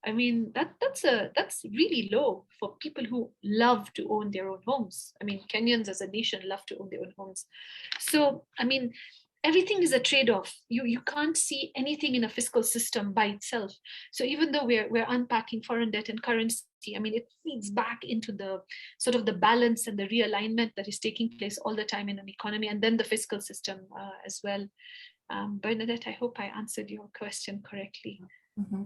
I mean, that's really low for people who love to own their own homes. I mean, Kenyans as a nation love to own their own homes. So, I mean, everything is a trade-off. You can't see anything in a fiscal system by itself. So even though we're unpacking foreign debt and currency, I mean, it feeds back into the sort of the balance and the realignment that is taking place all the time in an economy, and then the fiscal system as well. Bernadette, I hope I answered your question correctly. Mm-hmm.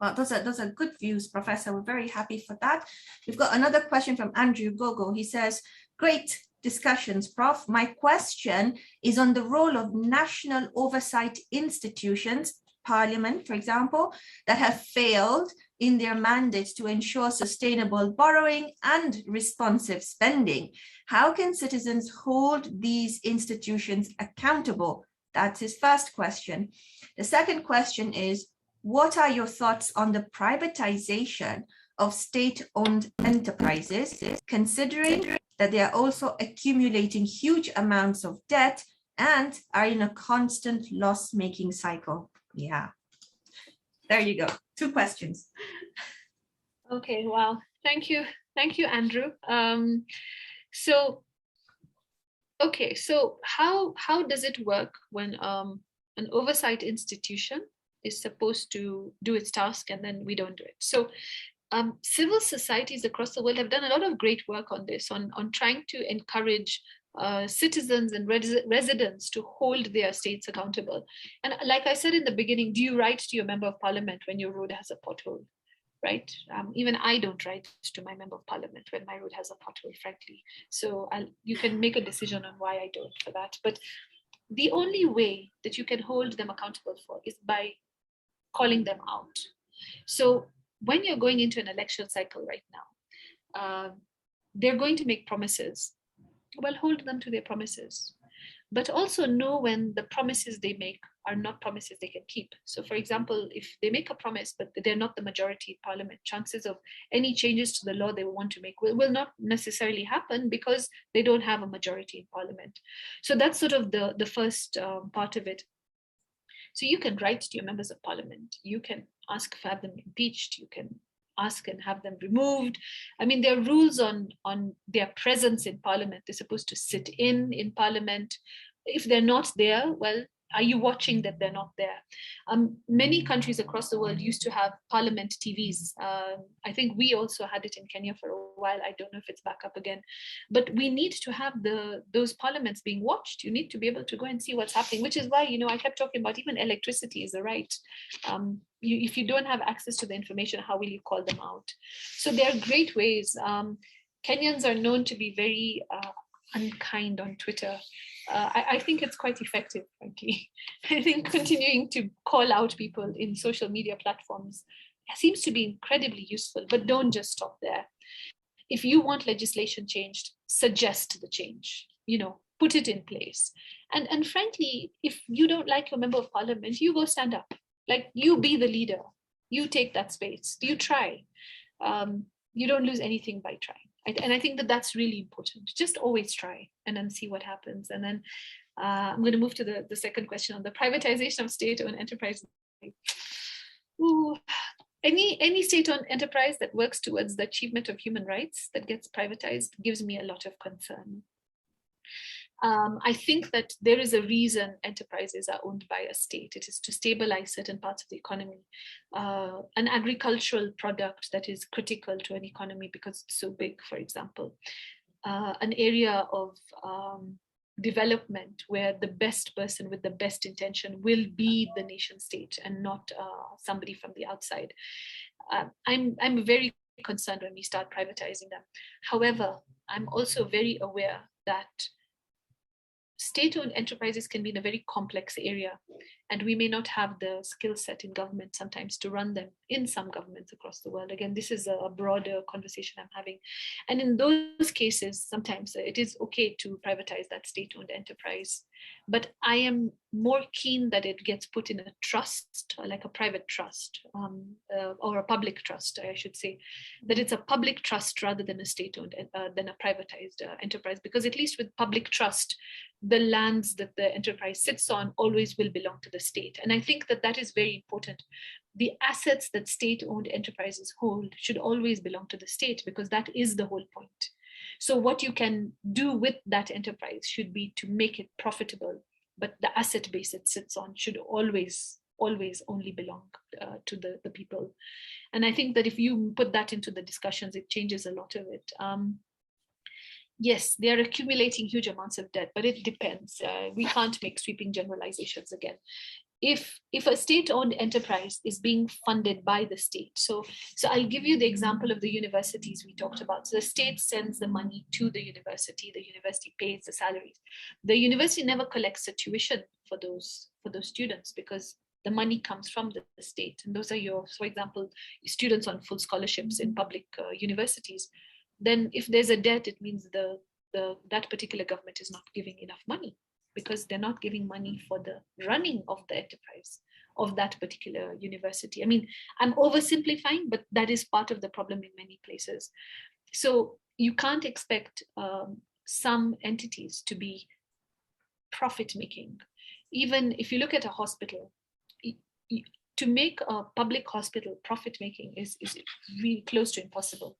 Well, those are good views, Professor. We're very happy for that. We've got another question from Andrew Gogo. He says, great discussions, Prof. My question is on the role of national oversight institutions, Parliament, for example, that have failed in their mandate to ensure sustainable borrowing and responsive spending. How can citizens hold these institutions accountable? That's his first question. The second question is, what are your thoughts on the privatization of state-owned enterprises, considering that they are also accumulating huge amounts of debt and are in a constant loss-making cycle? Yeah, there you go. 2 questions. Okay, wow. Thank you, Andrew. So how does it work when an oversight institution is supposed to do its task and then we don't do it? So civil societies across the world have done a lot of great work on this, on trying to encourage citizens and residents to hold their states accountable. And like I said in the beginning, do you write to your member of parliament when your road has a pothole? Right? Even I don't write to my member of parliament when my road has a pothole, frankly. So you can make a decision on why I don't for that. But the only way that you can hold them accountable for is by calling them out. So when you're going into an election cycle right now, they're going to make promises. Well, hold them to their promises, but also know when the promises they make are not promises they can keep. So for example, if they make a promise, but they're not the majority in parliament, chances of any changes to the law they want to make will not necessarily happen because they don't have a majority in parliament. So that's sort of the first part of it. So you can write to your members of parliament, you can ask to have them impeached, you can ask and have them removed. I mean, there are rules on their presence in parliament. They're supposed to sit in parliament. If they're not there, well, are you watching that they're not there? Many countries across the world used to have parliament TVs. I think we also had it in Kenya for a while. I don't know if it's back up again, but we need to have those parliaments being watched. You need to be able to go and see what's happening, which is why, I kept talking about even electricity is a right. If you don't have access to the information, how will you call them out? So there are great ways. Kenyans are known to be very unkind on Twitter. I think it's quite effective, frankly. I think continuing to call out people in social media platforms seems to be incredibly useful, but don't just stop there. If you want legislation changed, suggest the change, put it in place. And frankly, if you don't like your member of parliament, you go stand up. Like, you be the leader. You take that space. You try. You don't lose anything by trying. And I think that that's really important. Just always try and then see what happens. And then I'm going to move to the second question on the privatization of state-owned enterprise. Ooh, any state-owned enterprise that works towards the achievement of human rights that gets privatized gives me a lot of concern. I think that there is a reason enterprises are owned by a state. It is to stabilize certain parts of the economy. An agricultural product that is critical to an economy because it's so big, for example. An area of development where the best person with the best intention will be the nation state and not somebody from the outside. I'm very concerned when we start privatizing them. However, I'm also very aware that state-owned enterprises can be in a very complex area, and we may not have the skill set in government sometimes to run them in some governments across the world. Again, this is a broader conversation I'm having. And in those cases, sometimes it is okay to privatize that state-owned enterprise. But I am more keen that it gets put in a trust, like a private trust, or a public trust, I should say, that it's a public trust rather than a state-owned, than a privatized enterprise. Because at least with public trust, the lands that the enterprise sits on always will belong to the state. And I think that that is very important. The assets that state-owned enterprises hold should always belong to the state, because that is the whole point. So what you can do with that enterprise should be to make it profitable, but the asset base it sits on should always only belong to the people. And I think that if you put that into the discussions, it changes a lot of it. Yes, they are accumulating huge amounts of debt, but it depends. We can't make sweeping generalizations again. If a state-owned enterprise is being funded by the state, so I'll give you the example of the universities we talked about. So the state sends the money to the university pays the salaries. The university never collects the tuition for those students, because the money comes from the state. And those are your, for example, students on full scholarships in public universities. Then if there's a debt, it means that particular government is not giving enough money, because they're not giving money for the running of the enterprise of that particular university. I mean, I'm oversimplifying, but that is part of the problem in many places. So you can't expect some entities to be profit-making. Even if you look at a hospital, to make a public hospital profit-making is really close to impossible.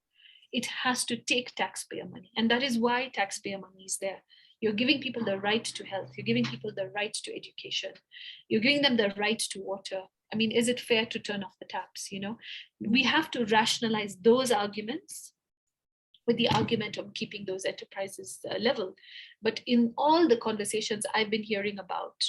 It has to take taxpayer money. And that is why taxpayer money is there. You're giving people the right to health. You're giving people the right to education. You're giving them the right to water. I mean, is it fair to turn off the taps? You know, we have to rationalize those arguments with the argument of keeping those enterprises level. But in all the conversations I've been hearing about,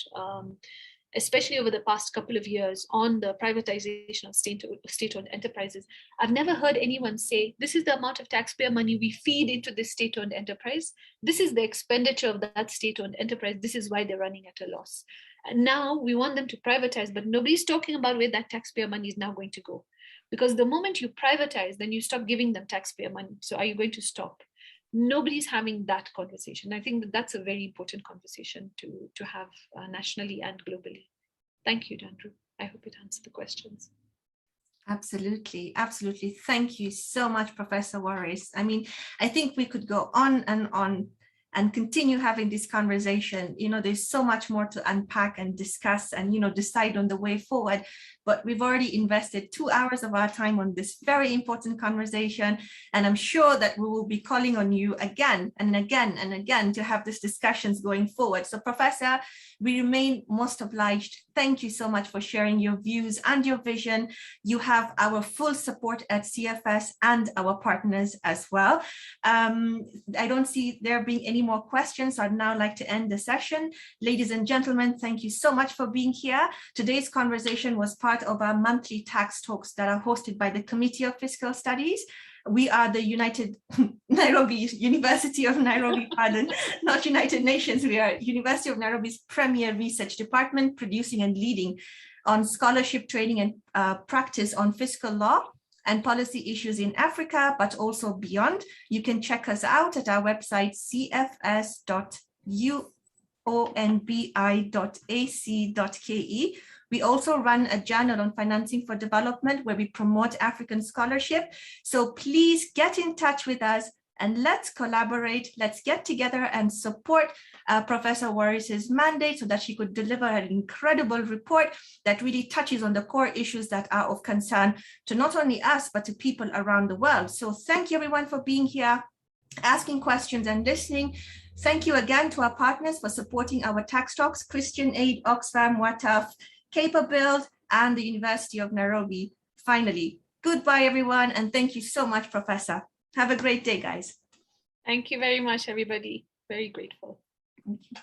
especially over the past couple of years on the privatization of state-owned enterprises, I've never heard anyone say, this is the amount of taxpayer money we feed into this state-owned enterprise. This is the expenditure of that state-owned enterprise. This is why they're running at a loss. And now we want them to privatize, but nobody's talking about where that taxpayer money is now going to go. Because the moment you privatize, then you stop giving them taxpayer money. So are you going to stop? Nobody's having that conversation. I think that that's a very important conversation to have nationally and globally. Thank you, Dandru. I hope it answered the questions. Absolutely, absolutely. Thank you so much, Professor Waris. I mean, I think we could go on and continue having this conversation. You know, there's so much more to unpack and discuss and, you know, decide on the way forward. But we've already invested 2 hours of our time on this very important conversation. And I'm sure that we will be calling on you again and again and again to have these discussions going forward. So, Professor, we remain most obliged. Thank you so much for sharing your views and your vision. You have our full support at CFS and our partners as well. I don't see there being any more questions. I'd now like to end the session. Ladies and gentlemen, thank you so much for being here. Today's conversation was part of our monthly tax talks that are hosted by the Committee of Fiscal Studies. We are the University of Nairobi, pardon, not United Nations. We are University of Nairobi's premier research department, producing and leading on scholarship, training and practice on fiscal law and policy issues in Africa, but also beyond. You can check us out at our website, cfs.uonbi.ac.ke. We also run a journal on financing for development where we promote African scholarship. So please get in touch with us and let's collaborate. Let's get together and support Professor Waris's mandate so that she could deliver an incredible report that really touches on the core issues that are of concern to not only us, but to people around the world. So thank you everyone for being here, asking questions and listening. Thank you again to our partners for supporting our tax talks, Christian Aid, Oxfam, WATAF, CaperBuild, and the University of Nairobi. Finally, goodbye everyone, and thank you so much, Professor. Have a great day, guys. Thank you very much, everybody. Very grateful. Thank you.